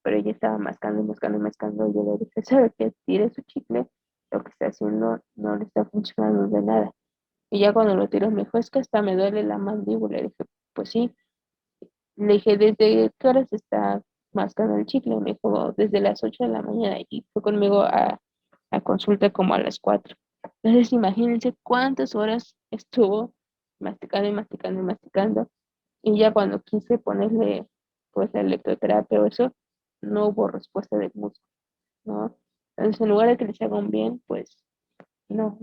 S1: pero ella estaba mascando y mascando y mascando y yo le dije, ¿sabe qué? Tire su chicle, lo que está haciendo no le está funcionando de nada. Y ya cuando lo tiró me dijo, es que hasta me duele la mandíbula. Le dije, pues sí. Le dije, ¿desde qué horas está mascando el chicle? Me dijo, desde las 8 de la mañana y fue conmigo a consulta como a las 4. Entonces imagínense cuántas horas estuvo masticando y masticando y masticando. Y ya cuando quise ponerle pues la electroterapia o eso, no hubo respuesta del músculo, ¿no? Entonces en lugar de que les haga un bien, pues no,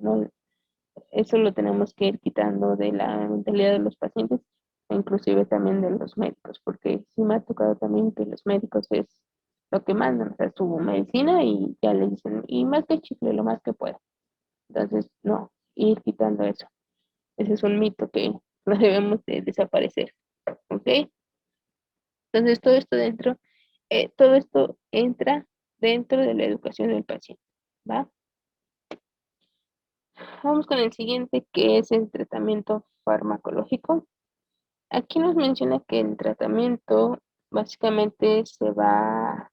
S1: eso lo tenemos que ir quitando de la mentalidad de los pacientes e inclusive también de los médicos, porque sí me ha tocado también que los médicos es lo que mandan, o sea, su medicina y ya le dicen, y más que chicle, lo más que pueda. Entonces, no, ir quitando eso. Ese es un mito que no debemos de desaparecer, ¿ok? Entonces, todo esto entra dentro de la educación del paciente, ¿va? Vamos con el siguiente, que es el tratamiento farmacológico. Aquí nos menciona que el tratamiento básicamente se va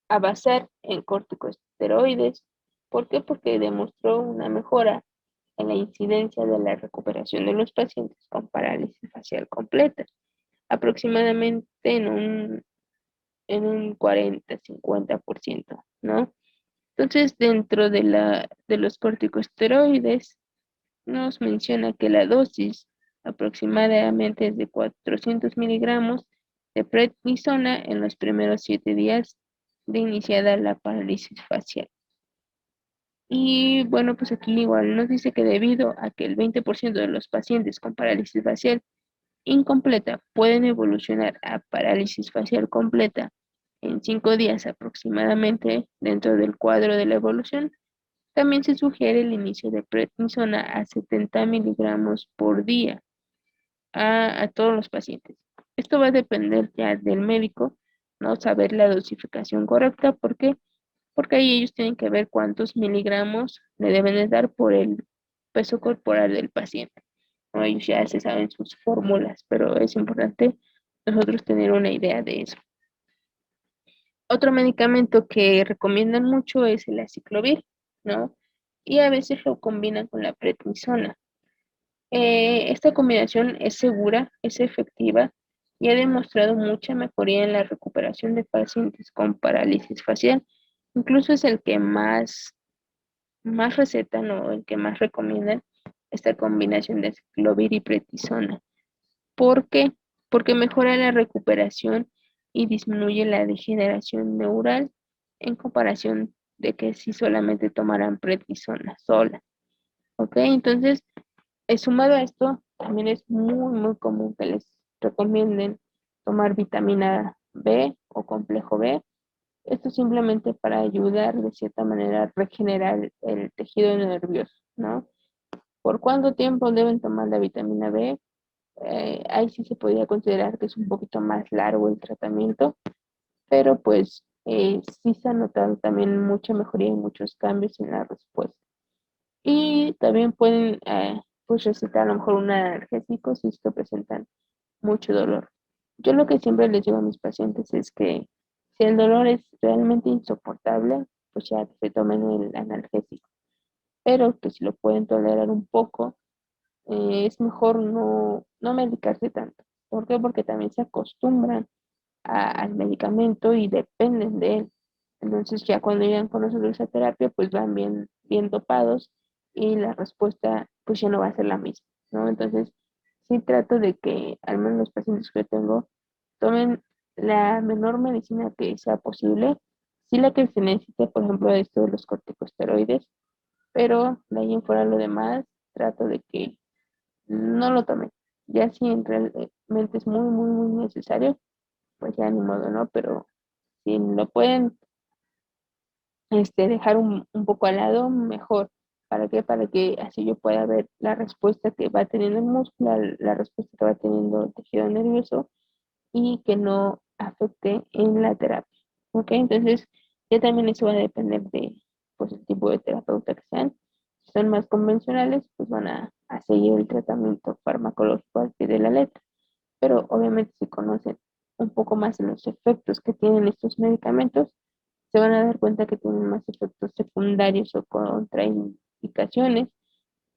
S1: a basar en corticosteroides. ¿Por qué? Porque demostró una mejora en la incidencia de la recuperación de los pacientes con parálisis facial completa, aproximadamente en un 40-50%, ¿no? Entonces, dentro de los corticosteroides, nos menciona que la dosis aproximadamente es de 400 miligramos de prednisona en los primeros 7 días de iniciada la parálisis facial. Y bueno, pues aquí igual nos dice que debido a que el 20% de los pacientes con parálisis facial incompleta pueden evolucionar a parálisis facial completa en 5 días aproximadamente dentro del cuadro de la evolución, también se sugiere el inicio de prednisona a 70 miligramos por día a todos los pacientes. Esto va a depender ya del médico, ¿no? Saber la dosificación correcta. ¿Por qué? Porque ahí ellos tienen que ver cuántos miligramos le deben de dar por el peso corporal del paciente, ¿no? Ellos ya se saben sus fórmulas, pero es importante nosotros tener una idea de eso. Otro medicamento que recomiendan mucho es el aciclovir, ¿no? Y a veces lo combinan con la prednisona. Esta combinación es segura, es efectiva y ha demostrado mucha mejoría en la recuperación de pacientes con parálisis facial. Incluso es el que más recetan o el que más recomiendan esta combinación de aciclovir y prednisona. ¿Por qué? Porque mejora la recuperación y disminuye la degeneración neural en comparación de que si solamente tomaran prednisona sola. ¿Ok? Entonces, sumado a esto, también es muy, muy común que les recomienden tomar vitamina B o complejo B. Esto simplemente para ayudar de cierta manera a regenerar el tejido nervioso, ¿no? ¿Por cuánto tiempo deben tomar la vitamina B? Ahí sí se podría considerar que es un poquito más largo el tratamiento, pero pues sí se ha notado también mucha mejoría y muchos cambios en la respuesta. Y también pueden pues recetar a lo mejor un analgésico si es que presentan mucho dolor. Yo lo que siempre les digo a mis pacientes es que si el dolor es realmente insoportable, pues ya se tomen el analgésico, pero que si lo pueden tolerar un poco, es mejor no medicarse tanto. ¿Por qué? Porque también se acostumbran al medicamento y dependen de él. Entonces ya cuando llegan con nosotros a terapia, pues van bien, bien dopados y la respuesta pues ya no va a ser la misma, ¿no? Entonces sí trato de que al menos los pacientes que tengo tomen la menor medicina que sea posible, sí la que se necesite, por ejemplo, esto de los corticosteroides, pero de ahí en fuera lo demás trato de que no lo tomen. Ya si realmente es muy, muy, muy necesario, pues ya ni modo, ¿no? Pero si lo pueden dejar un poco al lado, mejor. ¿Para qué? Para que así yo pueda ver la respuesta que va teniendo el músculo, la respuesta que va teniendo el tejido nervioso y que no afecte en la terapia. ¿Ok? Entonces, ya también eso va a depender de, pues, el tipo de terapeuta que sean. Si son más convencionales, pues van a seguir el tratamiento farmacológico al pie de la letra. Pero obviamente si conocen un poco más de los efectos que tienen estos medicamentos, se van a dar cuenta que tienen más efectos secundarios o contraindicaciones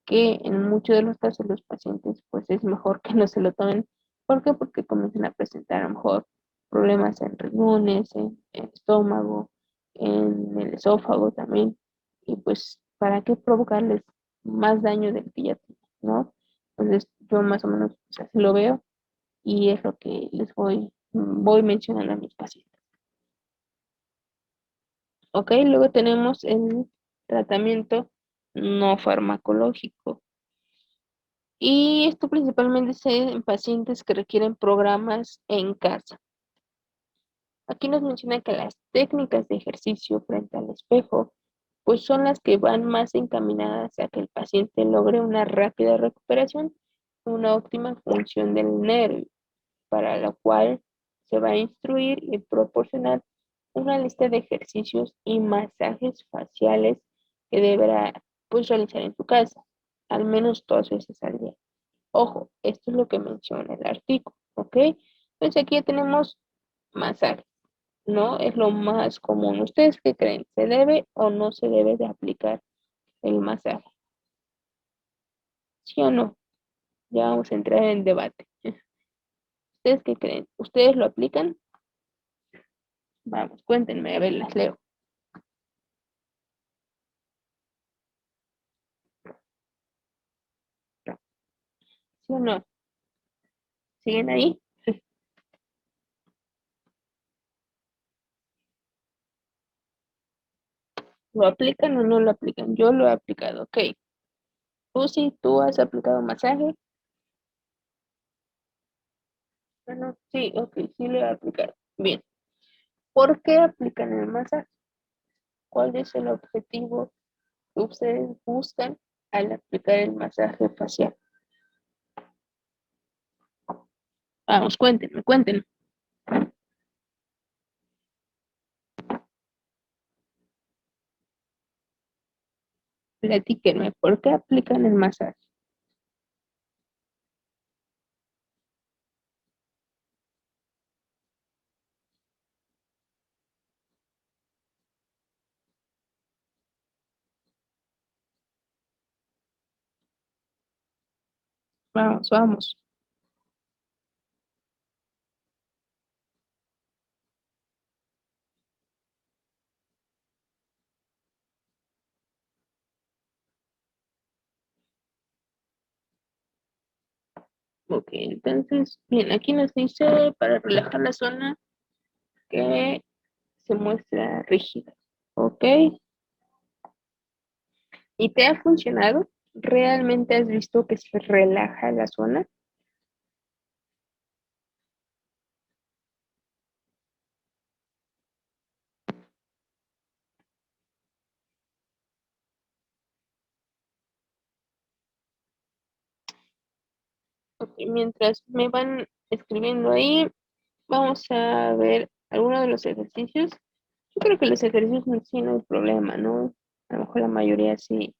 S1: que en muchos de los casos los pacientes pues es mejor que no se lo tomen. ¿Por qué? Porque comienzan a presentar a lo mejor problemas en riñones, en estómago, en el esófago también. Y pues, ¿para qué provocarles más daño del que ya tienen, ¿no? Entonces, yo más o menos pues, así lo veo y es lo que les voy mencionando a mis pacientes. Ok, luego tenemos el tratamiento no farmacológico. Y esto principalmente se en pacientes que requieren programas en casa. Aquí nos menciona que las técnicas de ejercicio frente al espejo, pues son las que van más encaminadas a que el paciente logre una rápida recuperación, una óptima función del nervio, para la cual se va a instruir y proporcionar una lista de ejercicios y masajes faciales que deberá pues realizar en su casa, al menos 2 veces al día. Ojo, esto es lo que menciona el artículo, ¿ok? Entonces aquí ya tenemos masaje, ¿no? Es lo más común. ¿Ustedes qué creen? ¿Se debe o no se debe de aplicar el masaje? ¿Sí o no? Ya vamos a entrar en debate. ¿Ustedes qué creen? ¿Ustedes lo aplican? Vamos, cuéntenme, a ver, las leo. ¿Sí o no? ¿Siguen ahí? ¿Lo aplican o no lo aplican? Yo lo he aplicado, ok. ¿Tú sí, tú has aplicado masaje? Bueno, sí, ok, sí lo he aplicado. Bien. ¿Por qué aplican el masaje? ¿Cuál es el objetivo que ustedes buscan al aplicar el masaje facial? Vamos, cuéntenme, cuéntenme, platíquenme, ¿por qué aplican el masaje? Vamos, vamos. Ok, entonces, bien, aquí nos dice para relajar la zona que se muestra rígida. Ok, ¿y te ha funcionado? ¿Realmente has visto que se relaja la zona? Ok, mientras me van escribiendo ahí, vamos a ver algunos de los ejercicios. Yo creo que los ejercicios no, sí no hay problema, ¿no? A lo mejor la mayoría sí,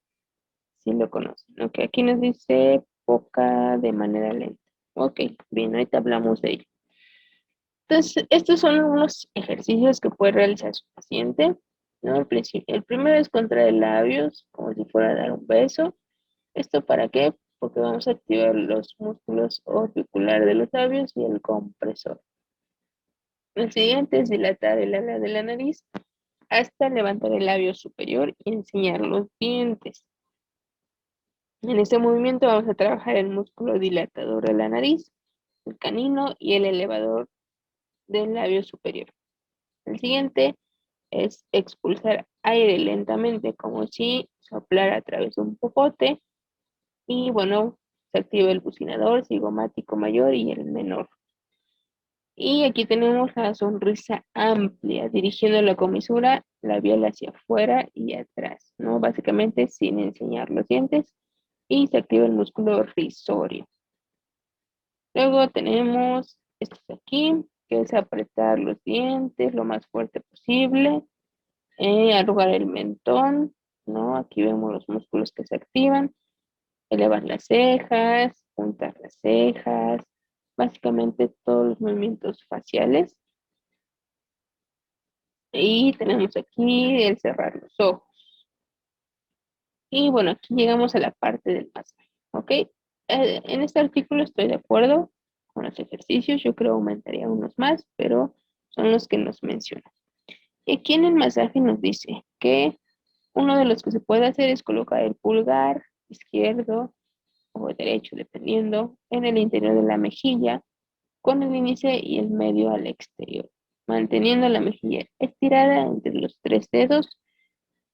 S1: sí lo conocen. Ok, aquí nos dice poca de manera lenta. Ok, bien, ahorita hablamos de ello. Entonces, estos son unos ejercicios que puede realizar su paciente, ¿no? El primero es contraer labios, como si fuera a dar un beso. ¿Esto para qué? Porque vamos a activar los músculos orbiculares de los labios y el compresor. El siguiente es dilatar el ala de la nariz hasta levantar el labio superior y enseñar los dientes. En este movimiento vamos a trabajar el músculo dilatador de la nariz, el canino y el elevador del labio superior. El siguiente es expulsar aire lentamente, como si soplara a través de un popote. Y bueno, Se activa el bucinador, cigomático mayor y el menor. Y aquí tenemos la sonrisa amplia, dirigiendo la comisura labial hacia afuera y atrás, ¿no? Básicamente sin enseñar los dientes. Y se activa el músculo risorio. Luego tenemos estos aquí, que es apretar los dientes lo más fuerte posible, arrugar el mentón, ¿no? Aquí vemos los músculos que se activan, elevar las cejas, juntar las cejas, básicamente todos los movimientos faciales. Y tenemos aquí el cerrar los ojos. Y bueno, aquí llegamos a la parte del masaje, ¿ok? En este artículo estoy de acuerdo con los ejercicios, yo creo aumentaría unos más, pero son los que nos mencionan. Y aquí en el masaje nos dice que uno de los que se puede hacer es colocar el pulgar izquierdo o derecho, dependiendo, en el interior de la mejilla, con el índice y el medio al exterior, manteniendo la mejilla estirada entre los tres dedos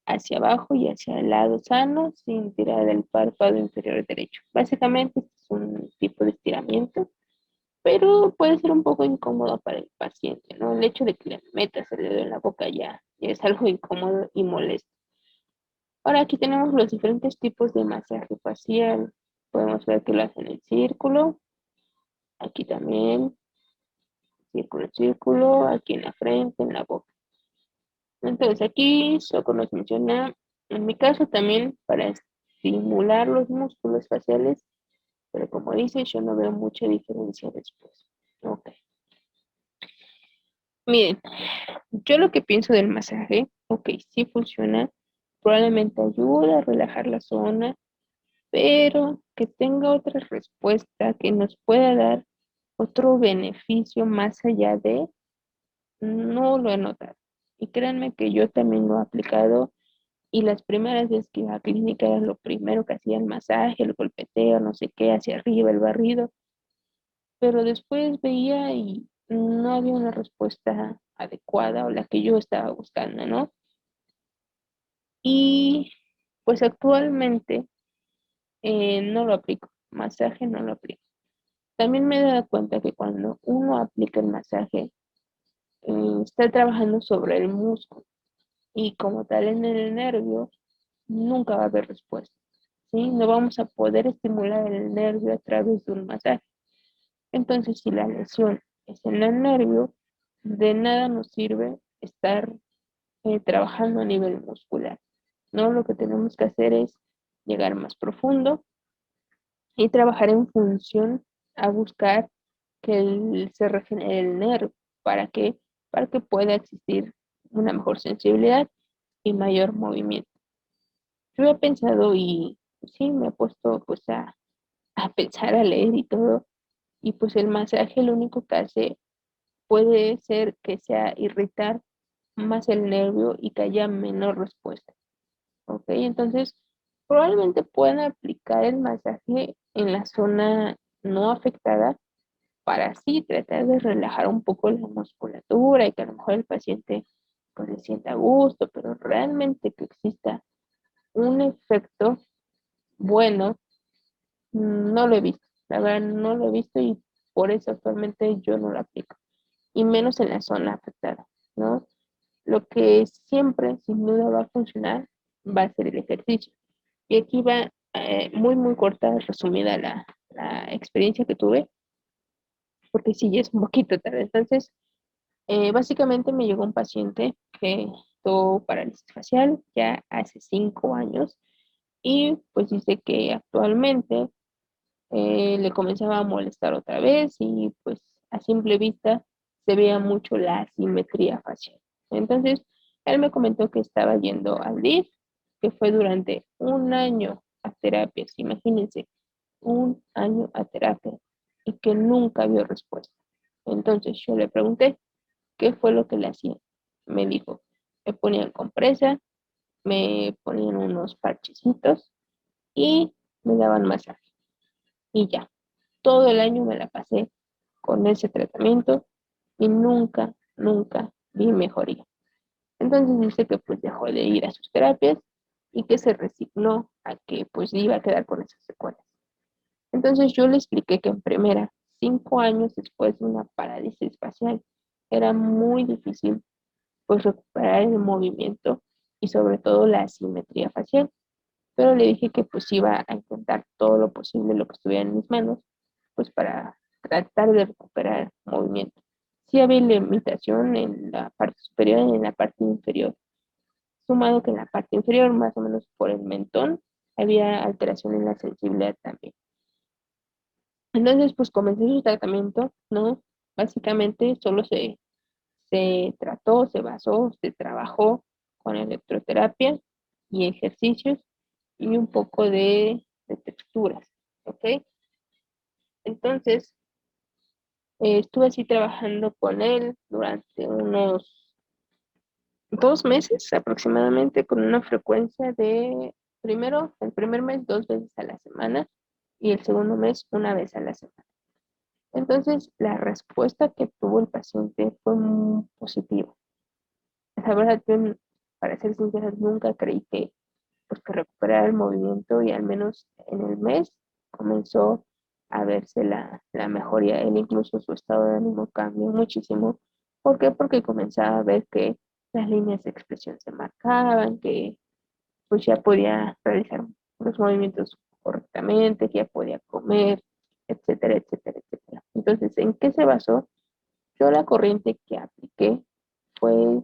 S1: hacia abajo y hacia el lado sano, sin tirar del párpado inferior derecho. Básicamente este es un tipo de estiramiento, pero puede ser un poco incómodo para el paciente, ¿no? El hecho de que le metas el dedo en la boca ya es algo incómodo y molesto. Ahora aquí tenemos los diferentes tipos de masaje facial. Podemos ver que lo hacen en círculo, aquí también, círculo, círculo, aquí en la frente, en la boca. Entonces aquí Soco nos menciona, en mi caso también para estimular los músculos faciales, pero como dice, yo no veo mucha diferencia después. Ok. Miren, yo lo que pienso del masaje, ok, sí funciona, probablemente ayuda a relajar la zona, pero que tenga otra respuesta que nos pueda dar otro beneficio más allá de, no lo he notado. Y créanme que yo también lo he aplicado. Y las primeras veces que iba a clínica era lo primero que hacía el masaje, el golpeteo, no sé qué, hacia arriba, el barrido, pero después veía y no había una respuesta adecuada o la que yo estaba buscando, ¿no? Y pues actualmente no lo aplico, masaje no lo aplico. También me he dado cuenta que cuando uno aplica el masaje, está trabajando sobre el músculo y como tal en el nervio, nunca va a haber respuesta. ¿Sí? No vamos a poder estimular el nervio a través de un masaje. Entonces, si la lesión es en el nervio, de nada nos sirve estar trabajando a nivel muscular. ¿No? Lo que tenemos que hacer es llegar más profundo y trabajar en función a buscar que se regenere el nervio. ¿Para qué? Para que pueda existir una mejor sensibilidad y mayor movimiento. Yo he pensado y sí, me he puesto pues a pensar, a leer y todo, y pues el masaje lo único que hace puede ser que sea irritar más el nervio y que haya menor respuesta, ¿ok? Entonces, probablemente puedan aplicar el masaje en la zona no afectada para así tratar de relajar un poco la musculatura y que a lo mejor el paciente pues se sienta a gusto, pero realmente que exista un efecto bueno, no lo he visto. La verdad no lo he visto y por eso actualmente yo no lo aplico. Y menos en la zona afectada, ¿no? Lo que siempre, sin duda, va a funcionar va a ser el ejercicio. Y aquí va muy corta, resumida la experiencia que tuve, porque sí, ya es un poquito tarde. Entonces, básicamente me llegó un paciente que tuvo parálisis facial ya hace 5 años y pues dice que actualmente le comenzaba a molestar otra vez y pues a simple vista se veía mucho la asimetría facial. Entonces, él me comentó que estaba yendo al DIF, que fue durante un año a terapias, imagínense, un año a terapia y que nunca vio respuesta. Entonces yo le pregunté qué fue lo que le hacían. Me dijo, me ponían compresa, me ponían unos parchecitos y me daban masaje. Y ya, todo el año me la pasé con ese tratamiento y nunca vi mejoría. Entonces dice que pues dejó de ir a sus terapias y que se resignó a que pues iba a quedar con esas secuelas. Entonces yo le expliqué que en primera, 5 años después de una parálisis facial, era muy difícil pues recuperar el movimiento y sobre todo la asimetría facial. Pero le dije que pues iba a intentar todo lo posible, lo que estuviera en mis manos, pues para tratar de recuperar movimiento. Sí había limitación en la parte superior y en la parte inferior, sumado que en la parte inferior, más o menos por el mentón, había alteración en la sensibilidad también. Entonces, pues comencé su tratamiento, ¿no? Básicamente solo se trató, se basó, se trabajó con electroterapia y ejercicios y un poco de texturas, ¿ok? Entonces, estuve así trabajando con él durante unos 2 meses aproximadamente, con una frecuencia de, primero, el primer mes 2 veces a la semana y el segundo mes una vez a la semana. Entonces, la respuesta que tuvo el paciente fue muy positiva. La verdad, yo, para ser sincera, nunca creí que, pues, que recuperara el movimiento y al menos en el mes comenzó a verse la mejoría. Él incluso su estado de ánimo cambió muchísimo. ¿Por qué? Porque comenzaba a ver que las líneas de expresión se marcaban, que pues ya podía realizar los movimientos correctamente, que ya podía comer, etcétera, etcétera, etcétera. Entonces, ¿en qué se basó? Yo la corriente que apliqué fue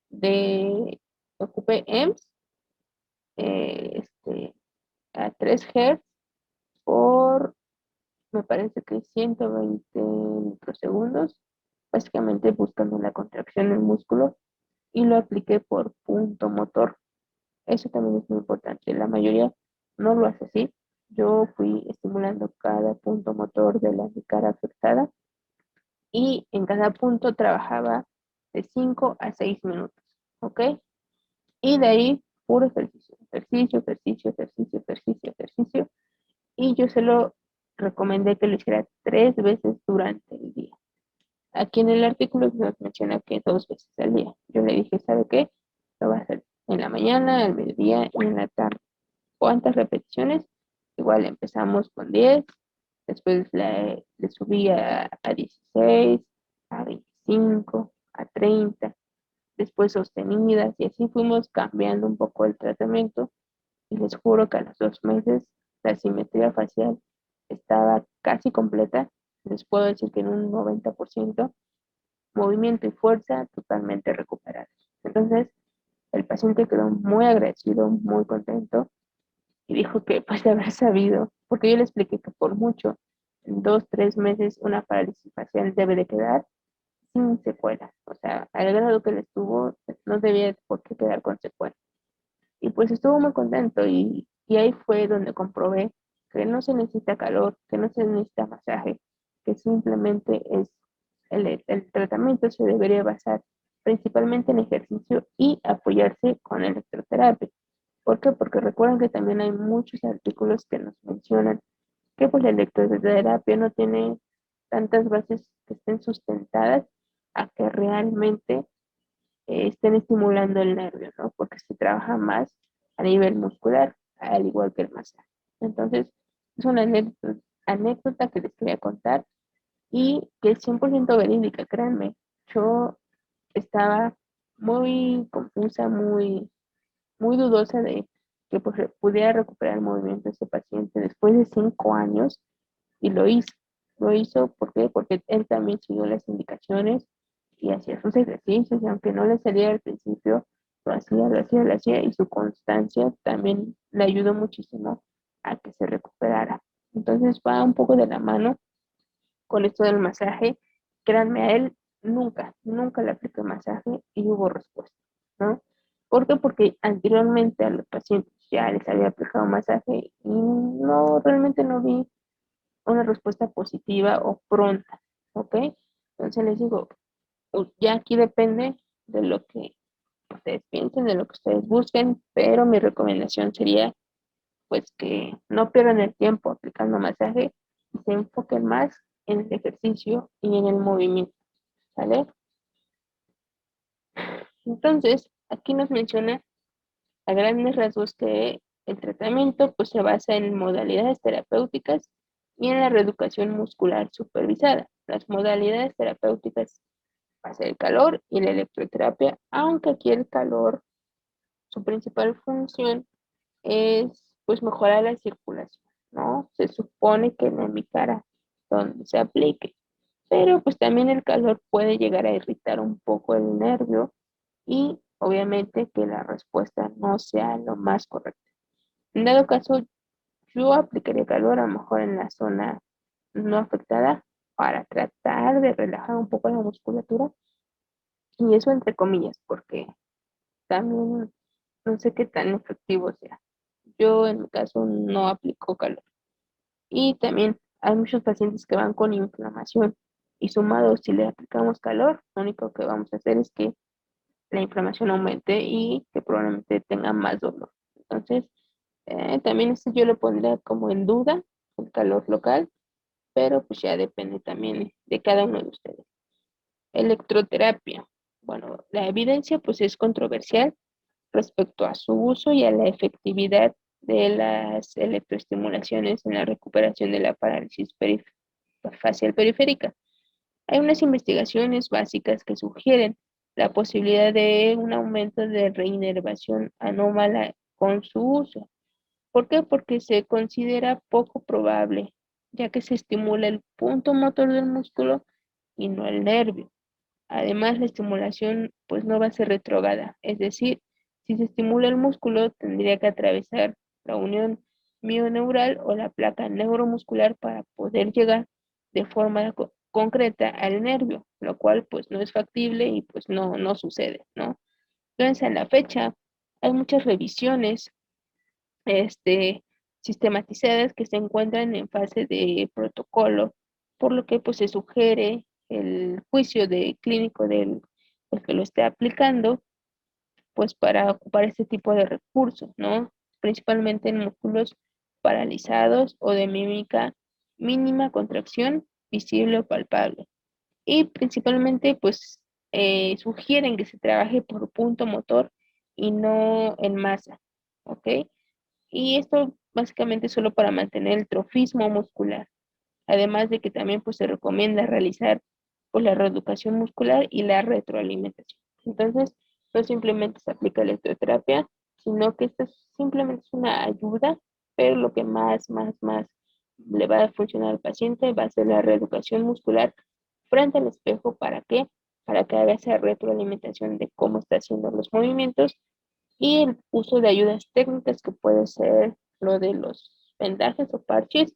S1: de, ocupé EMS, a 3 Hz por, me parece que 120 microsegundos, básicamente buscando la contracción del músculo, y lo apliqué por punto motor. Eso también es muy importante. La mayoría no lo hace así. Yo fui estimulando cada punto motor de la cara afectada y en cada punto trabajaba de 5 a 6 minutos, ¿ok? Y de ahí puro ejercicio, ejercicio, ejercicio, ejercicio, ejercicio, ejercicio. Y yo se lo recomendé que lo hiciera 3 veces durante el día. Aquí en el artículo nos menciona que 2 veces al día. Yo le dije, ¿sabe qué? Lo va a hacer en la mañana, al mediodía y en la tarde. ¿Cuántas repeticiones? Igual empezamos con 10, después le subí a 16, a 25, a 30, después sostenidas y así fuimos cambiando un poco el tratamiento y les juro que a los 2 meses la simetría facial estaba casi completa. Les puedo decir que en un 90% movimiento y fuerza totalmente recuperados. Entonces, el paciente quedó muy agradecido, muy contento y dijo que pues de haber sabido, porque yo le expliqué que por mucho, en 2, 3 meses, una parálisis facial debe de quedar sin secuelas. O sea, al grado que le estuvo, no debía por qué quedar con secuelas. Y pues estuvo muy contento y ahí fue donde comprobé que no se necesita calor, que no se necesita masaje, que simplemente es el tratamiento se debería basar principalmente en ejercicio y apoyarse con electroterapia. ¿Por qué? Porque recuerden que también hay muchos artículos que nos mencionan que pues la electroterapia no tiene tantas bases que estén sustentadas a que realmente estén estimulando el nervio, ¿no? Porque se trabaja más a nivel muscular, al igual que el masaje. Entonces, es una anécdota que les quería contar y que es 100% verídica, créanme. Yo estaba muy confusa, muy dudosa de que pues, pudiera recuperar el movimiento de este paciente después de 5 años y lo hizo. Lo hizo, ¿por qué? Porque él también siguió las indicaciones y hacía sus ejercicios y aunque no le salía al principio, lo hacía, lo hacía, lo hacía y su constancia también le ayudó muchísimo a que se recuperara. Entonces va un poco de la mano con esto del masaje. Créanme, a él nunca le apliqué masaje y hubo respuesta, ¿no? ¿Por qué? Porque anteriormente a los pacientes ya les había aplicado masaje y no, realmente no vi una respuesta positiva o pronta, ¿ok? Entonces les digo, ya aquí depende de lo que ustedes piensen, de lo que ustedes busquen, pero mi recomendación sería pues que no pierdan el tiempo aplicando masaje y se enfoquen más en el ejercicio y en el movimiento, ¿vale? Entonces, aquí nos menciona a grandes rasgos que el tratamiento pues se basa en modalidades terapéuticas y en la reeducación muscular supervisada. Las modalidades terapéuticas va a ser el calor y la electroterapia, aunque aquí el calor, su principal función es pues mejorar la circulación, ¿no? Se supone que en mi cara donde se aplique, pero pues también el calor puede llegar a irritar un poco el nervio y obviamente que la respuesta no sea lo más correcta. En dado caso, yo aplicaría calor a lo mejor en la zona no afectada para tratar de relajar un poco la musculatura y eso entre comillas, porque también no sé qué tan efectivo sea. Yo en mi caso no aplico calor. Y también hay muchos pacientes que van con inflamación y sumado si le aplicamos calor, lo único que vamos a hacer es que la inflamación aumente y que probablemente tenga más dolor. Entonces, también esto yo lo pondría como en duda, el calor local, pero pues ya depende también de cada uno de ustedes. Electroterapia. Bueno, la evidencia pues es controversial respecto a su uso y a la efectividad de las electroestimulaciones en la recuperación de la parálisis facial periférica. Hay unas investigaciones básicas que sugieren la posibilidad de un aumento de reinervación anómala con su uso. ¿Por qué? Porque se considera poco probable, ya que se estimula el punto motor del músculo y no el nervio. Además, la estimulación pues no va a ser retrógrada, es decir, si se estimula el músculo, tendría que atravesar la unión mioneural o la placa neuromuscular para poder llegar de forma concreta al nervio, lo cual pues no es factible y pues no sucede, ¿no? Entonces, a la fecha, hay muchas revisiones este, sistematizadas que se encuentran en fase de protocolo, por lo que pues se sugiere el juicio de clínico del que lo esté aplicando, pues para ocupar este tipo de recursos, ¿no? Principalmente en músculos paralizados o de mímica mínima contracción visible o palpable. Y principalmente pues sugieren que se trabaje por punto motor y no en masa, ¿ok? Y esto básicamente solo para mantener el trofismo muscular. Además de que también pues, se recomienda realizar pues, la reeducación muscular y la retroalimentación. Entonces, no simplemente se aplica electroterapia, sino que esto simplemente es una ayuda, pero lo que más le va a funcionar al paciente va a ser la reeducación muscular frente al espejo. ¿Para qué? Para que haga esa retroalimentación de cómo está haciendo los movimientos y el uso de ayudas técnicas que puede ser lo de los vendajes o parches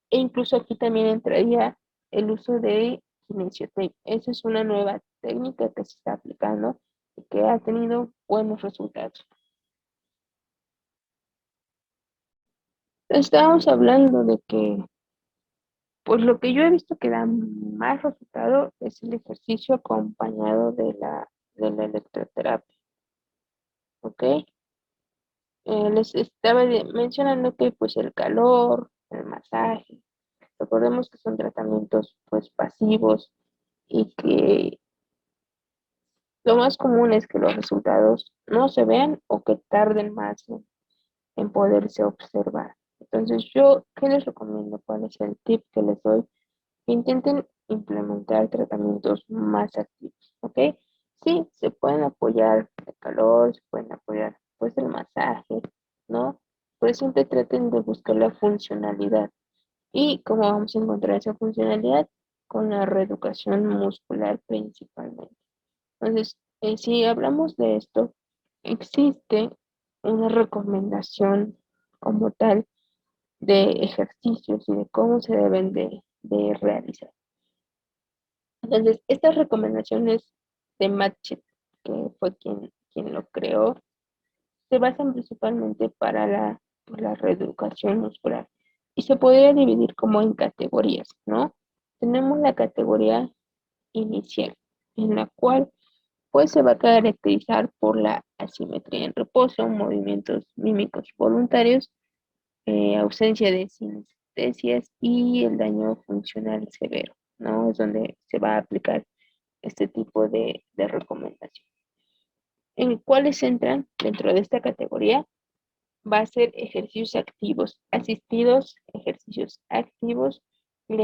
S1: e incluso aquí también entraría el uso de kinesiotape. Esa es una nueva técnica que se está aplicando y que ha tenido buenos resultados. Estábamos hablando de que, pues lo que yo he visto que da más resultado es el ejercicio acompañado de la electroterapia, ¿ok? Les estaba mencionando que pues el calor, el masaje, recordemos que son tratamientos pues pasivos y que lo más común es que los resultados no se vean o que tarden más en poderse observar. Entonces, yo, ¿qué les recomiendo? ¿Cuál es el tip que les doy? Intenten implementar tratamientos más activos, ¿ok? Sí, se pueden apoyar el calor, se pueden apoyar pues el masaje, ¿no? Pero siempre traten de buscar la funcionalidad. ¿Y cómo vamos a encontrar esa funcionalidad? Con la reeducación muscular principalmente. Entonces, si hablamos de esto, existe una recomendación como tal de ejercicios y de cómo se deben de realizar. Entonces, estas recomendaciones de Matchett, que fue quien lo creó, se basan principalmente para la reeducación muscular y se podría dividir como en categorías, ¿no? Tenemos la categoría inicial, en la cual pues se va a caracterizar por la asimetría en reposo, movimientos mímicos voluntarios, ausencia de sinestesias y el daño funcional severo, ¿no? Es donde se va a aplicar este tipo de recomendación. ¿En cuáles entran dentro de esta categoría? va a ser ejercicios activos, asistidos, ejercicios activos y la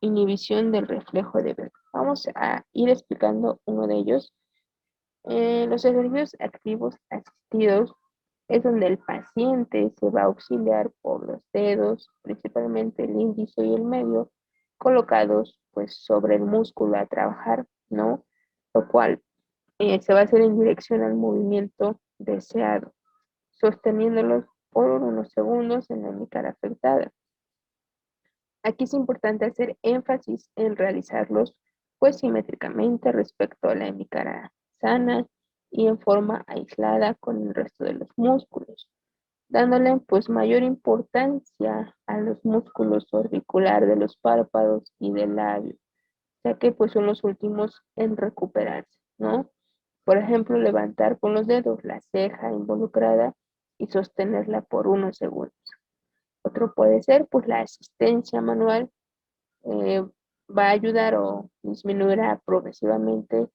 S1: inhibición del reflejo de ver. Vamos a ir explicando uno de ellos. Los ejercicios activos asistidos es donde el paciente se va a auxiliar por los dedos, principalmente el índice y el medio, colocados pues sobre el músculo a trabajar, ¿no? Lo cual se va a hacer en dirección al movimiento deseado, sosteniéndolos por unos segundos en la cara afectada. Aquí es importante hacer énfasis en realizarlos pues simétricamente respecto a la hemicara sana y en forma aislada con el resto de los músculos, dándole pues mayor importancia a los músculos orbicular de los párpados y del labio, ya que pues son los últimos en recuperarse, ¿no? Por ejemplo, levantar con los dedos la ceja involucrada y sostenerla por unos segundos. Otro puede ser pues la asistencia manual, eh, va a ayudar o disminuirá progresivamente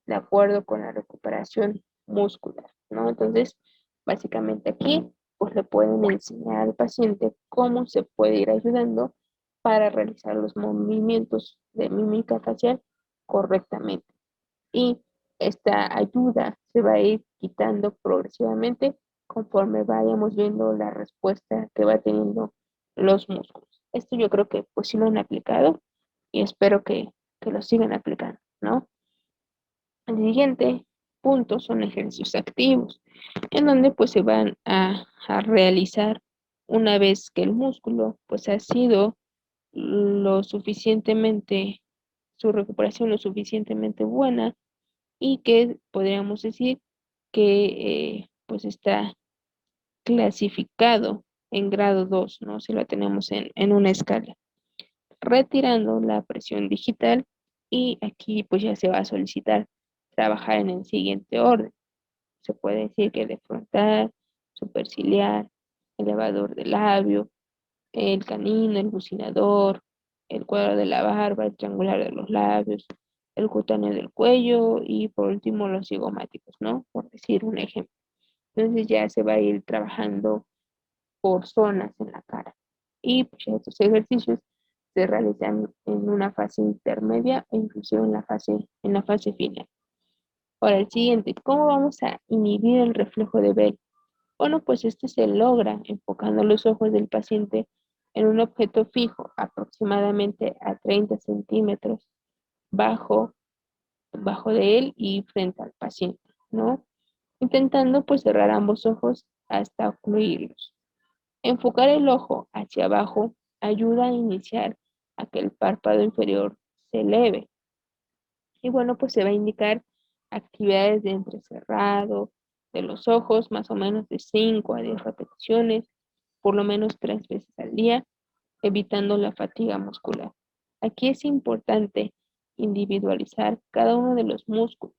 S1: de acuerdo con la recuperación muscular, ¿no? Entonces, básicamente aquí, pues le pueden enseñar al paciente cómo se puede ir ayudando para realizar los movimientos de mímica facial correctamente. Y esta ayuda se va a ir quitando progresivamente conforme vayamos viendo la respuesta que va teniendo los músculos. Esto yo creo que pues sí lo han aplicado y espero que lo sigan aplicando, ¿no? El siguiente punto son ejercicios activos, en donde pues se van a realizar una vez que el músculo pues ha sido lo suficientemente, su recuperación lo suficientemente buena y que podríamos decir que pues está clasificado en grado 2, ¿no? Si lo tenemos en una escala, retirando la presión digital y aquí pues ya se va a solicitar trabajar en el siguiente orden. Se puede decir que de frontal, superciliar, elevador del labio, el canino, el bucinador, el cuadro de la barba, el triangular de los labios, el cutáneo del cuello y por último los cigomáticos, ¿no? Por decir un ejemplo. Entonces ya se va a ir trabajando por zonas en la cara. Y pues estos ejercicios se realizan en una fase intermedia e inclusive en la fase final. Ahora el siguiente, ¿cómo vamos a inhibir el reflejo de Bell? Bueno, pues este se logra enfocando los ojos del paciente en un objeto fijo, aproximadamente a 30 centímetros bajo, bajo de él y frente al paciente, ¿no? Intentando pues cerrar ambos ojos hasta ocluirlos. Enfocar el ojo hacia abajo ayuda a iniciar a que el párpado inferior se eleve. Y bueno, pues se va a indicar actividades de entrecerrado de los ojos, más o menos de 5 a 10 repeticiones, por lo menos 3 veces al día, evitando la fatiga muscular. Aquí es importante individualizar cada uno de los músculos,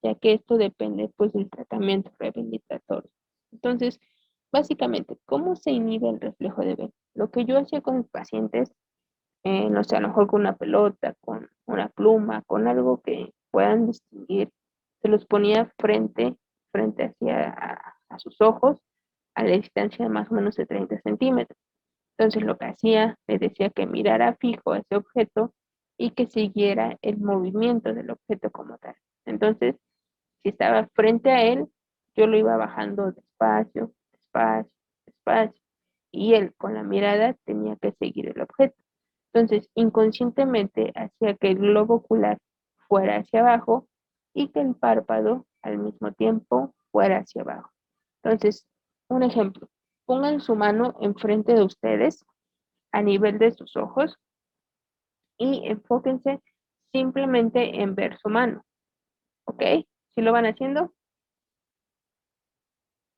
S1: ya que esto depende pues del tratamiento rehabilitatorio. Entonces, básicamente, ¿cómo se inhibe el reflejo de Bell? Lo que yo hacía con mis pacientes, no sé, a lo mejor con una pelota, con una pluma, con algo que puedan distinguir, se los ponía frente hacia a sus ojos, a la distancia de más o menos de 30 centímetros. Entonces lo que hacía, les decía que mirara fijo ese objeto y que siguiera el movimiento del objeto como tal. Entonces, si estaba frente a él, yo lo iba bajando despacio, despacio, despacio, y él con la mirada tenía que seguir el objeto. Entonces, inconscientemente hacía que el globo ocular fuera hacia abajo y que el párpado al mismo tiempo fuera hacia abajo. Entonces, un ejemplo, pongan su mano enfrente de ustedes a nivel de sus ojos y enfóquense simplemente en ver su mano, ¿ok? ¿Sí lo van haciendo?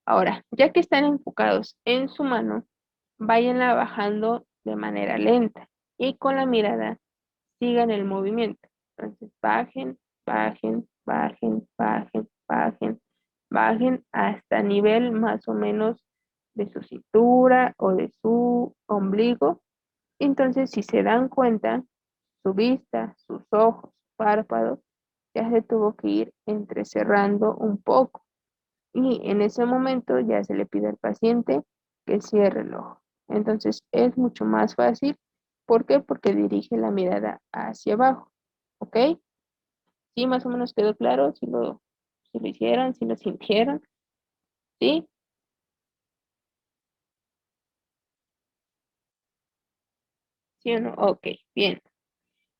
S1: Ahora, ya que están enfocados en su mano, váyanla bajando de manera lenta y con la mirada sigan el movimiento. Entonces, bajen, bajen, bajen, bajen, bajen, bajen hasta nivel más o menos de su cintura o de su ombligo. Entonces, si se dan cuenta, su vista, sus ojos, párpados, ya se tuvo que ir entrecerrando un poco. y en ese momento ya se le pide al paciente que cierre el ojo. Entonces es mucho más fácil. ¿Por qué? Porque dirige la mirada hacia abajo. ¿Ok? ¿Sí más o menos quedó claro? Si lo hicieron, si lo sintieron, ¿sí? ¿Sí o no? Ok, bien.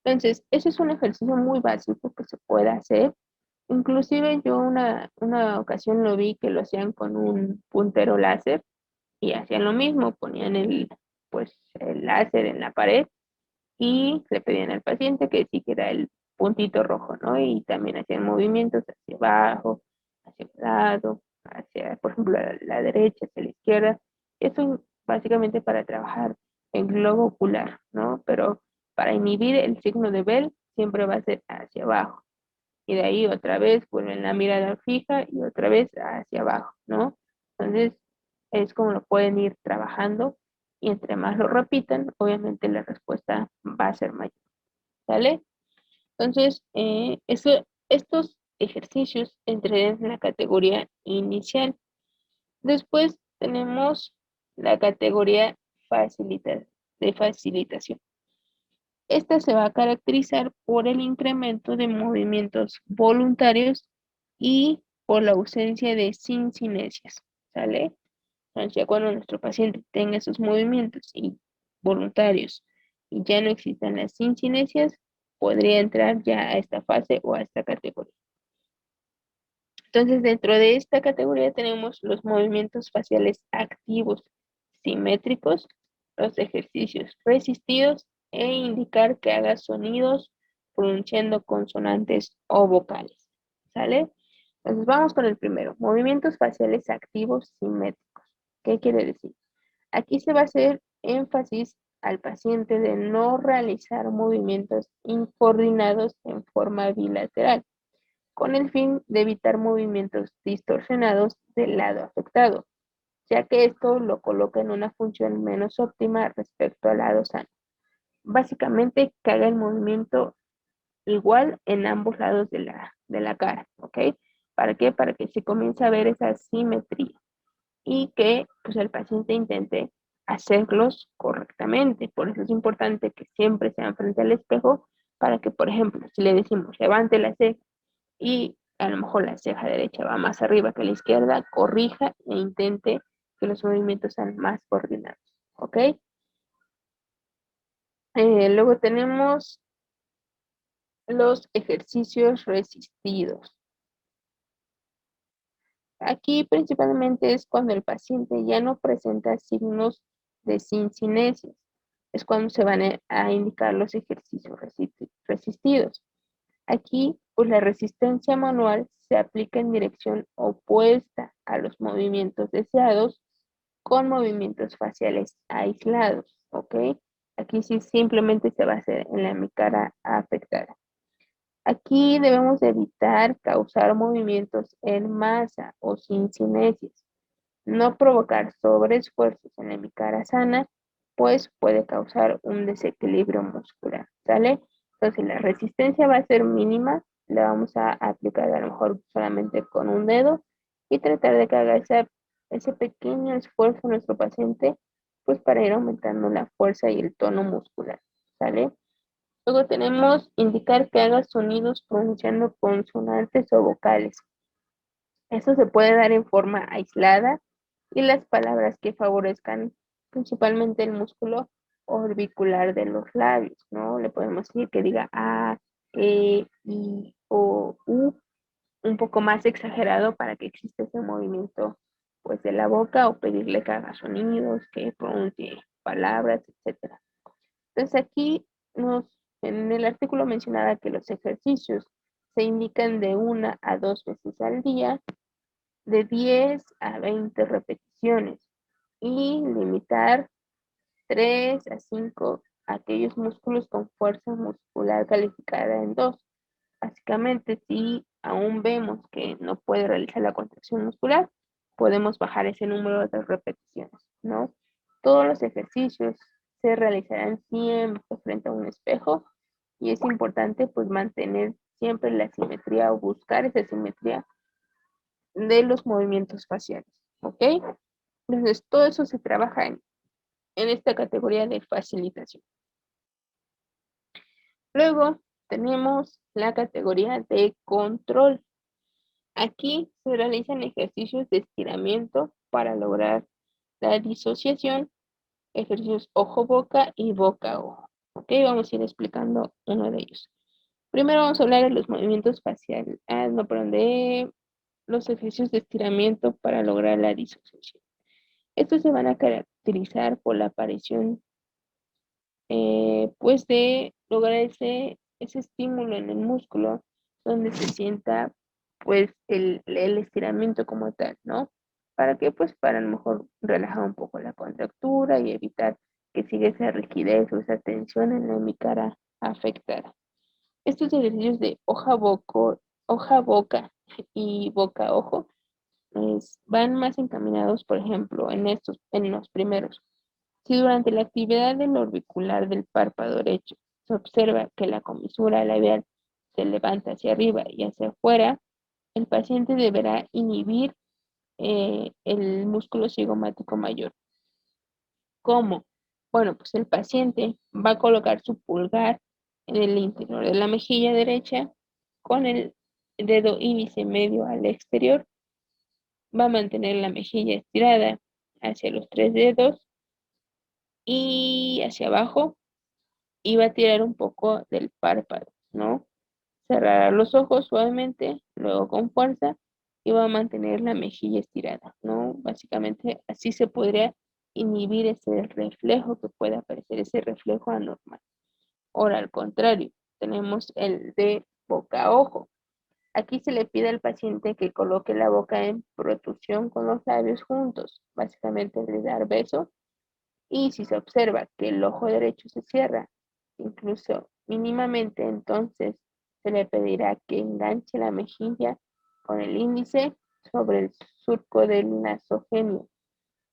S1: Entonces, ese es un ejercicio muy básico que se puede hacer. Inclusive yo una ocasión lo vi que lo hacían con un puntero láser y hacían lo mismo, ponían pues, el láser en la pared y le pedían al paciente que siguiera el puntito rojo, ¿no? Y también hacían movimientos hacia abajo, hacia un lado, hacia, por ejemplo, la derecha, hacia la izquierda. Eso básicamente para trabajar el globo ocular, ¿no? Pero para inhibir el signo de Bell siempre va a ser hacia abajo. Y de ahí otra vez vuelven la mirada fija y otra vez hacia abajo, ¿no? Entonces es como lo pueden ir trabajando y entre más lo repitan, obviamente la respuesta va a ser mayor, ¿sale? Entonces, estos ejercicios entrarían en la categoría inicial. Después tenemos la categoría de facilitación. Esta se va a caracterizar por el incremento de movimientos voluntarios y por la ausencia de sincinesias, ¿sale? Entonces, ya cuando nuestro paciente tenga esos movimientos y voluntarios y ya no existan las sincinesias, podría entrar ya a esta fase o a esta categoría. Entonces, dentro de esta categoría tenemos los movimientos faciales activos, simétricos, los ejercicios resistidos e indicar que haga sonidos pronunciando consonantes o vocales. ¿Sale? Entonces, vamos con el primero, movimientos faciales activos simétricos. ¿Qué quiere decir? Aquí se va a hacer énfasis al paciente de no realizar movimientos incoordinados en forma bilateral con el fin de evitar movimientos distorsionados del lado afectado, ya que esto lo coloca en una función menos óptima respecto al lado sano. Básicamente, que haga el movimiento igual en ambos lados de la cara, ¿ok? ¿Para qué? Para que se comience a ver esa simetría y que pues, el paciente intente hacerlos correctamente. Por eso es importante que siempre sean frente al espejo para que, por ejemplo, si le decimos levante la ceja y a lo mejor la ceja derecha va más arriba que la izquierda, corrija e intente que los movimientos sean más coordinados. ¿Ok? Luego tenemos los ejercicios resistidos. Aquí principalmente es cuando el paciente ya no presenta signos de sincinesias. Es cuando se van a indicar los ejercicios resistidos. Aquí, pues la resistencia manual se aplica en dirección opuesta a los movimientos deseados con movimientos faciales aislados, ¿ok? Aquí sí simplemente se va a hacer en la cara afectada. Aquí debemos evitar causar movimientos en masa o sin cinesias, no provocar sobreesfuerzos en la hemicara sana, pues puede causar un desequilibrio muscular, ¿sale? Entonces la resistencia va a ser mínima, la vamos a aplicar a lo mejor solamente con un dedo y tratar de que haga ese pequeño esfuerzo nuestro paciente, pues para ir aumentando la fuerza y el tono muscular, ¿sale? Luego tenemos indicar que haga sonidos pronunciando consonantes o vocales. Eso se puede dar en forma aislada y las palabras que favorezcan principalmente el músculo orbicular de los labios, ¿no? Le podemos decir que diga A, E, I, O, U, un poco más exagerado para que exista ese movimiento pues de la boca o pedirle que haga sonidos, que pronuncie palabras, etcétera. Entonces aquí en el artículo mencionaba que los ejercicios se indican de 1 a 2 veces al día de 10 a 20 repeticiones y limitar 3 a 5 aquellos músculos con fuerza muscular calificada en 2. Básicamente, si aún vemos que no puede realizar la contracción muscular, podemos bajar ese número de repeticiones, ¿no? Todos los ejercicios se realizarán siempre frente a un espejo y es importante pues mantener siempre la simetría o buscar esa simetría de los movimientos faciales, ¿ok? Entonces, todo eso se trabaja en esta categoría de facilitación. Luego tenemos la categoría de control. Aquí se realizan ejercicios de estiramiento para lograr la disociación, ejercicios ojo-boca y boca-ojo. Ok, vamos a ir explicando uno de ellos. Primero vamos a hablar de los movimientos faciales, no, perdón, de los ejercicios de estiramiento para lograr la disociación. Estos se van a caracterizar por la aparición, pues, de lograr ese estímulo en el músculo donde se sienta, pues, el estiramiento como tal, ¿no? ¿Para qué? Pues para a lo mejor relajar un poco la contractura y evitar que siga esa rigidez o esa tensión en la hemicara afectada. Estos ejercicios de hoja boca y boca a ojo van más encaminados, por ejemplo, en los primeros. Si durante la actividad del orbicular del párpado derecho se observa que la comisura labial se levanta hacia arriba y hacia afuera, el paciente deberá inhibir el músculo cigomático mayor. ¿Cómo? Bueno, pues el paciente va a colocar su pulgar en el interior de la mejilla derecha con el dedo índice medio al exterior, va a mantener la mejilla estirada hacia los tres dedos y hacia abajo y va a tirar un poco del párpado, ¿no? Cerrará los ojos suavemente, luego con fuerza y va a mantener la mejilla estirada, ¿no? Básicamente así se podría inhibir ese reflejo que puede aparecer, ese reflejo anormal. Ahora, al contrario, tenemos el de boca a ojo. Aquí se le pide al paciente que coloque la boca en protrusión con los labios juntos, básicamente de dar beso, y si se observa que el ojo derecho se cierra, incluso mínimamente, entonces se le pedirá que enganche la mejilla con el índice sobre el surco del nasogenio.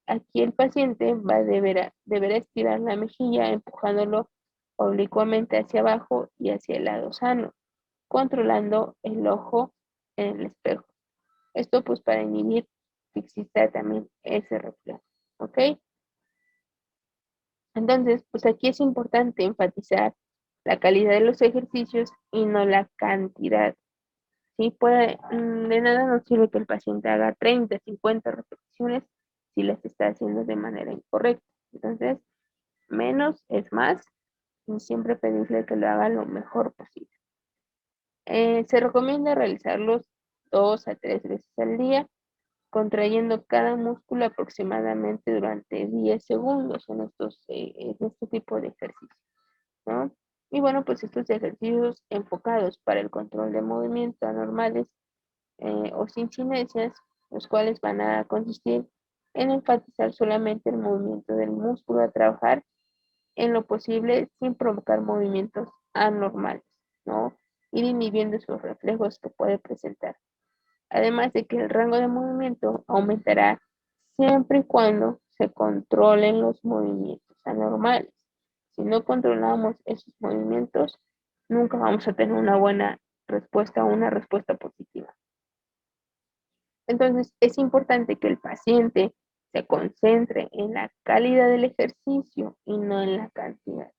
S1: Aquí el paciente deberá estirar la mejilla empujándolo oblicuamente hacia abajo y hacia el lado sano, controlando el ojo en el espejo. Esto pues para inhibir que exista también ese reflejo, ¿ok? Entonces, pues aquí es importante enfatizar la calidad de los ejercicios y no la cantidad. Sí, de nada nos sirve que el paciente haga 30, 50 repeticiones si las está haciendo de manera incorrecta. Entonces, menos es más y siempre pedirle que lo haga lo mejor posible. Se recomienda realizarlos 2 a 3 veces al día, contrayendo cada músculo aproximadamente durante 10 segundos en este tipo de ejercicios, ¿no? Y bueno, pues estos ejercicios enfocados para el control de movimientos anormales o sin sinergias, los cuales van a consistir en enfatizar solamente el movimiento del músculo a trabajar en lo posible sin provocar movimientos anormales, ¿no? Ir inhibiendo esos reflejos que puede presentar. Además de que el rango de movimiento aumentará siempre y cuando se controlen los movimientos anormales. Si no controlamos esos movimientos, nunca vamos a tener una buena respuesta o una respuesta positiva. Entonces, es importante que el paciente se concentre en la calidad del ejercicio y no en la cantidad.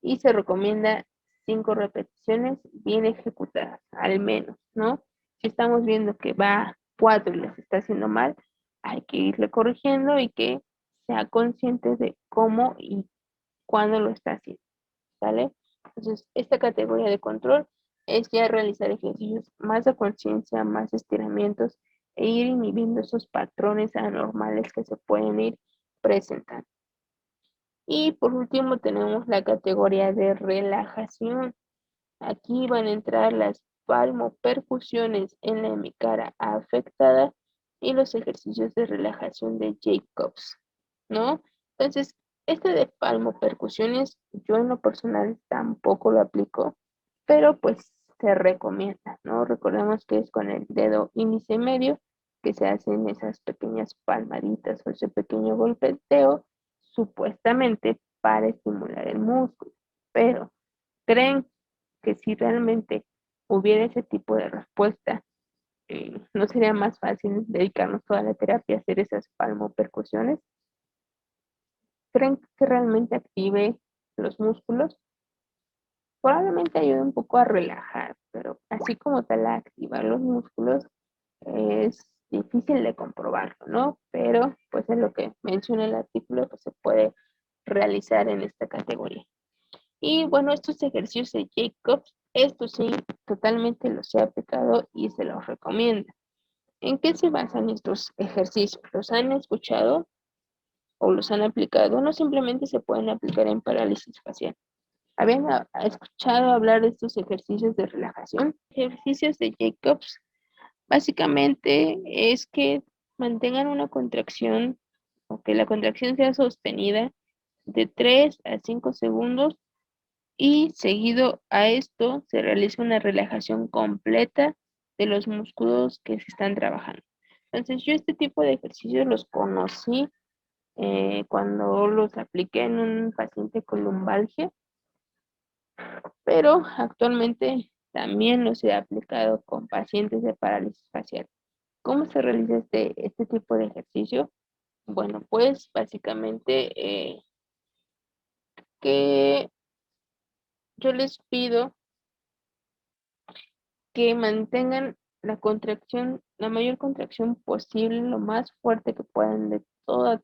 S1: Y se recomienda 5 repeticiones bien ejecutadas, al menos, ¿no? Si estamos viendo que va 4 y las está haciendo mal, hay que irle corrigiendo y que sea consciente de cómo y cuándo lo está haciendo, ¿vale? Entonces, esta categoría de control es ya realizar ejercicios más de conciencia, más estiramientos e ir inhibiendo esos patrones anormales que se pueden ir presentando. Y por último tenemos la categoría de relajación. Aquí van a entrar las palmopercusiones en la hemicara afectada y los ejercicios de relajación de Jacobs, ¿no? Entonces, este de palmopercusiones yo en lo personal tampoco lo aplico, pero pues se recomienda, ¿no? Recordemos que es con el dedo índice medio que se hacen esas pequeñas palmaditas o ese pequeño golpeteo supuestamente para estimular el músculo, pero ¿creen que si realmente hubiera ese tipo de respuesta, ¿No sería más fácil dedicarnos toda la terapia a hacer esas palmopercusiones? ¿Creen que realmente active los músculos? Probablemente ayude un poco a relajar, pero así como tal a activar los músculos es difícil de comprobarlo, ¿no? Pero pues es lo que menciona el artículo, pues se puede realizar en esta categoría. Y bueno, estos ejercicios de Jacobs, estos sí, totalmente los he aplicado y se los recomiendo. ¿En qué se basan estos ejercicios? ¿Los han escuchado o los han aplicado? No simplemente se pueden aplicar en parálisis facial. ¿Habían escuchado hablar de estos ejercicios de relajación? Ejercicios de Jacobs básicamente es que mantengan una contracción o que la contracción sea sostenida de 3 a 5 segundos y seguido a esto se realiza una relajación completa de los músculos que se están trabajando. Entonces yo este tipo de ejercicios los conocí cuando los apliqué en un paciente con lumbalgia, pero actualmente también los he aplicado con pacientes de parálisis facial. ¿Cómo se realiza este tipo de ejercicio? Bueno, pues básicamente que yo les pido que mantengan la contracción, la mayor contracción posible, lo más fuerte que puedan de toda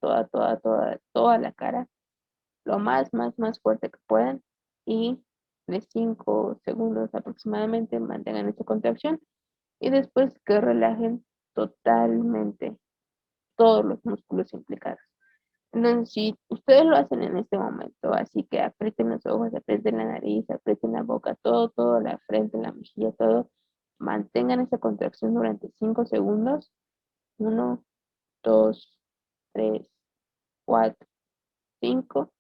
S1: la cara, lo más fuerte que puedan y de 5 segundos aproximadamente mantengan esa contracción y después que relajen totalmente todos los músculos implicados. Entonces, si ustedes lo hacen en este momento, así que aprieten los ojos, aprieten la nariz, aprieten la boca, todo, la frente, la mejilla, todo, mantengan esa contracción durante 5 segundos. Uno, 2, 3, 4, 5.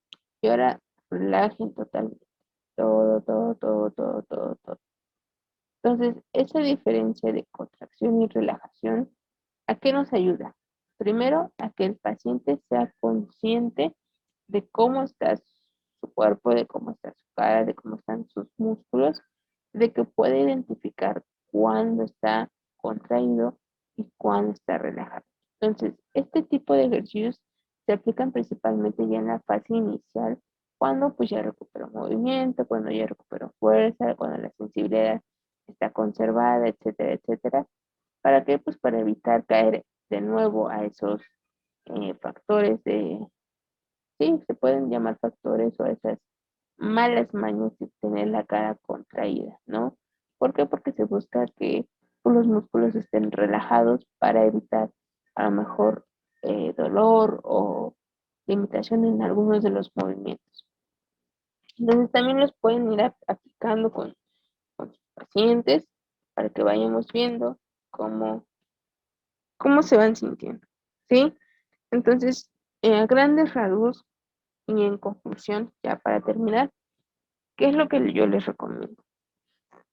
S1: Y ahora relajen totalmente. Todo. Entonces, esa diferencia de contracción y relajación, ¿a qué nos ayuda? Primero, a que el paciente sea consciente de cómo está su cuerpo, de cómo está su cara, de cómo están sus músculos, de que puede identificar cuándo está contraído y cuándo está relajado. Entonces, este tipo de ejercicios se aplican principalmente ya en la fase inicial, cuando pues ya recuperó movimiento, cuando ya recuperó fuerza, cuando la sensibilidad está conservada, etcétera. ¿Para qué? Pues para evitar caer de nuevo a esos factores de, sí, se pueden llamar factores o esas malas mañas de tener la cara contraída, ¿no? ¿Por qué? Porque se busca que pues, los músculos estén relajados para evitar a lo mejor dolor o limitación en algunos de los movimientos. Entonces también los pueden ir aplicando con sus pacientes para que vayamos viendo cómo, cómo se van sintiendo, ¿sí? Entonces, a grandes rasgos y en conclusión, ya para terminar, ¿qué es lo que yo les recomiendo?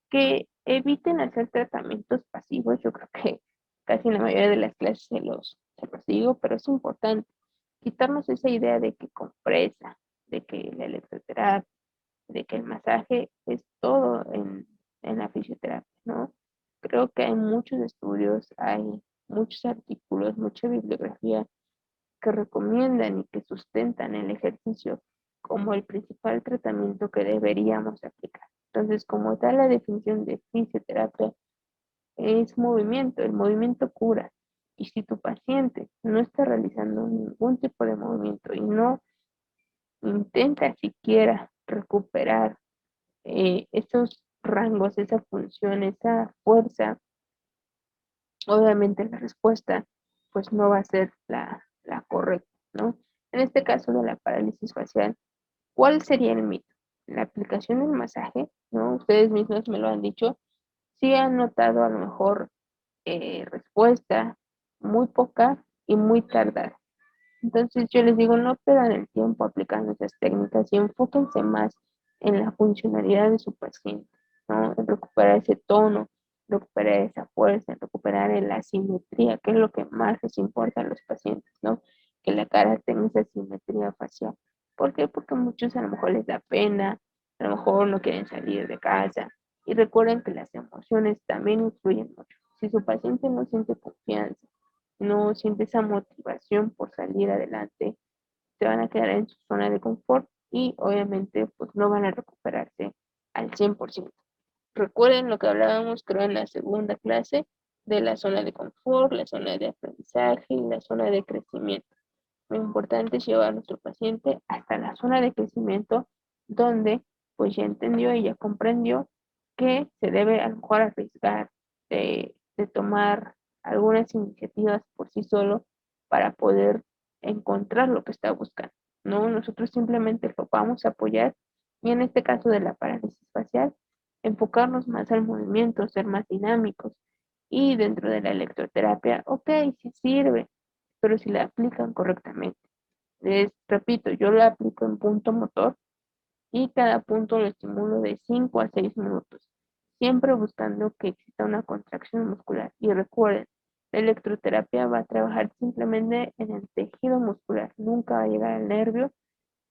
S1: Que eviten hacer tratamientos pasivos. Yo creo que casi en la mayoría de las clases se los digo, pero es importante quitarnos esa idea de que compresa, de que la electroterapia, de que el masaje es todo en la fisioterapia, ¿no? Creo que hay muchos estudios, hay muchos artículos, mucha bibliografía que recomiendan y que sustentan el ejercicio como el principal tratamiento que deberíamos aplicar. Entonces, como tal, la definición de fisioterapia es movimiento, el movimiento cura. Y si tu paciente no está realizando ningún tipo de movimiento y no intenta siquiera recuperar esos rangos, esa función, esa fuerza, obviamente la respuesta pues no va a ser la correcta, ¿no? En este caso de la parálisis facial, ¿cuál sería el mito? La aplicación del masaje, ¿no? Ustedes mismos me lo han dicho, sí han notado a lo mejor respuesta muy poca y muy tardada. Entonces yo les digo, no pierdan el tiempo aplicando esas técnicas y enfóquense más en la funcionalidad de su paciente, ¿no? En recuperar ese tono, recuperar esa fuerza, en recuperar la simetría, que es lo que más les importa a los pacientes, ¿no? Que la cara tenga esa simetría facial. ¿Por qué? Porque a muchos a lo mejor les da pena, a lo mejor no quieren salir de casa. Y recuerden que las emociones también influyen mucho. Si su paciente no siente confianza, no siente esa motivación por salir adelante, se van a quedar en su zona de confort y obviamente pues no van a recuperarse al 100%. Recuerden lo que hablábamos, creo, en la segunda clase de la zona de confort, la zona de aprendizaje y la zona de crecimiento. Lo importante es llevar a nuestro paciente hasta la zona de crecimiento donde pues ya entendió y ya comprendió que se debe a lo mejor arriesgar de tomar algunas iniciativas por sí solo para poder encontrar lo que está buscando. No, nosotros simplemente lo vamos a apoyar y en este caso de la parálisis facial, enfocarnos más al movimiento, ser más dinámicos y dentro de la electroterapia, ok, sí sirve, pero si la aplican correctamente. Les repito, yo la aplico en punto motor y cada punto lo estimulo de 5 a 6 minutos, siempre buscando que exista una contracción muscular. Y recuerden, la electroterapia va a trabajar simplemente en el tejido muscular, nunca va a llegar al nervio.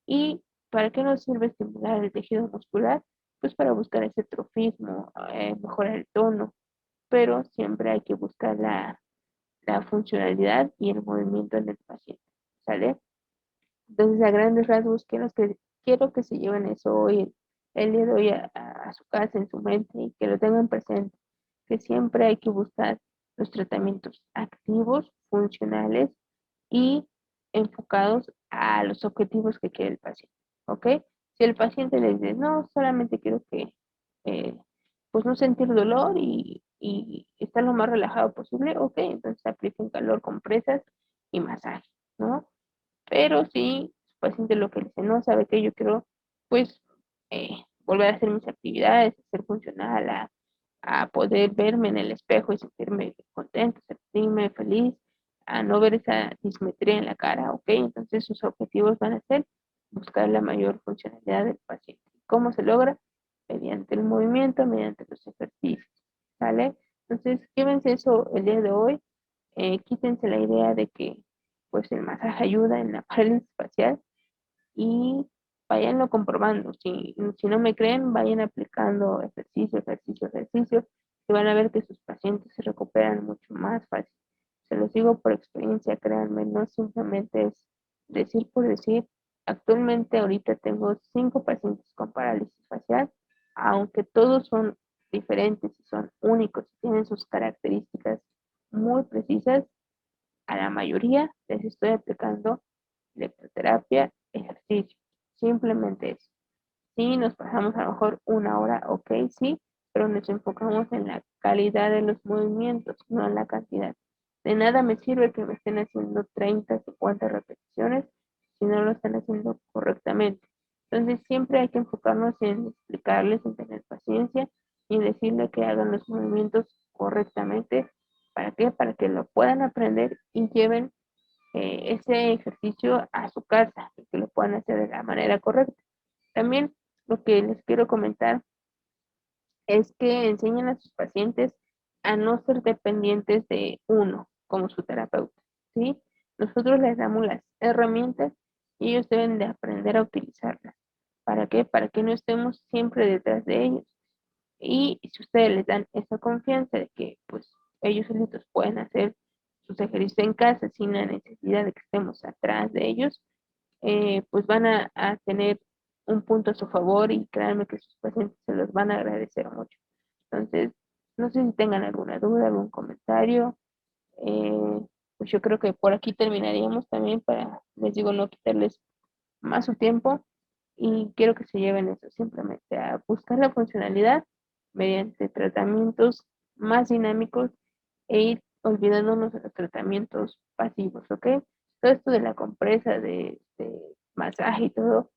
S1: ¿Y para qué nos sirve estimular el tejido muscular? Pues para buscar ese trofismo, mejorar el tono, pero siempre hay que buscar la funcionalidad y el movimiento en el paciente, ¿sale? Entonces, a grandes rasgos, quiero que se lleven eso hoy, el día de hoy a su casa, en su mente, y que lo tengan presente, que siempre hay que buscar los tratamientos activos, funcionales y enfocados a los objetivos que quiere el paciente, ¿ok? Si el paciente le dice, no, solamente quiero que, eh, pues no sentir dolor y estar lo más relajado posible, ok, entonces apliquen calor, compresas y masaje, ¿no? Pero si su paciente lo que dice, no sabe que yo quiero, pues, volver a hacer mis actividades, a ser funcional, a poder verme en el espejo y sentirme contento, sentirme feliz, a no ver esa dismetría en la cara, ok, entonces sus objetivos van a ser buscar la mayor funcionalidad del paciente. ¿Cómo se logra? Mediante el movimiento, mediante los ejercicios, ¿vale? Entonces, llévense eso el día de hoy, quítense la idea de que pues el masaje ayuda en la parálisis facial y váyanlo comprobando. Si no me creen, vayan aplicando ejercicio, ejercicio, ejercicio y van a ver que sus pacientes se recuperan mucho más fácil. Se los digo por experiencia, créanme, no simplemente es decir por decir. Actualmente ahorita tengo 5 pacientes con parálisis facial, aunque todos son diferentes y son únicos y tienen sus características muy precisas, a la mayoría les estoy aplicando electroterapia, ejercicio, simplemente eso. Sí, nos pasamos a lo mejor una hora, ok, sí, pero nos enfocamos en la calidad de los movimientos, no en la cantidad. De nada me sirve que me estén haciendo 30, 50 repeticiones si no lo están haciendo correctamente. Entonces siempre hay que enfocarnos en explicarles, en tener paciencia y en decirle que hagan los movimientos correctamente. ¿Para qué? Para que lo puedan aprender y lleven ese ejercicio a su casa y que lo puedan hacer de la manera correcta. También lo que les quiero comentar es que enseñen a sus pacientes a no ser dependientes de uno como su terapeuta, ¿sí? Nosotros les damos las herramientas y ellos deben de aprender a utilizarlas. ¿Para qué? Para que no estemos siempre detrás de ellos. Y si ustedes les dan esa confianza de que pues ellos solitos pueden hacer sus ejercicios en casa sin la necesidad de que estemos atrás de ellos, pues van a tener un punto a su favor y créanme que sus pacientes se los van a agradecer mucho. Entonces, no sé si tengan alguna duda, algún comentario. Pues yo creo que por aquí terminaríamos también para, les digo, no quitarles más su tiempo y quiero que se lleven eso simplemente a buscar la funcionalidad mediante tratamientos más dinámicos e ir olvidándonos de los tratamientos pasivos, ¿ok? Todo esto de la compresa, de masaje y todo,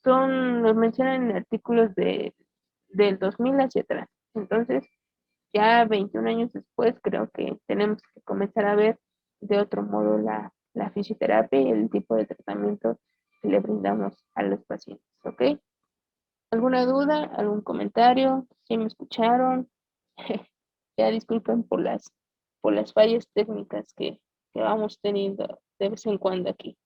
S1: los mencionan en artículos del 2000 hacia atrás. Entonces, ya 21 años después, creo que tenemos que comenzar a ver de otro modo la fisioterapia y el tipo de tratamiento que le brindamos a los pacientes, ¿ok? ¿Alguna duda? ¿Algún comentario? ¿Sí me escucharon? Ya disculpen por las fallas técnicas que vamos teniendo de vez en cuando aquí.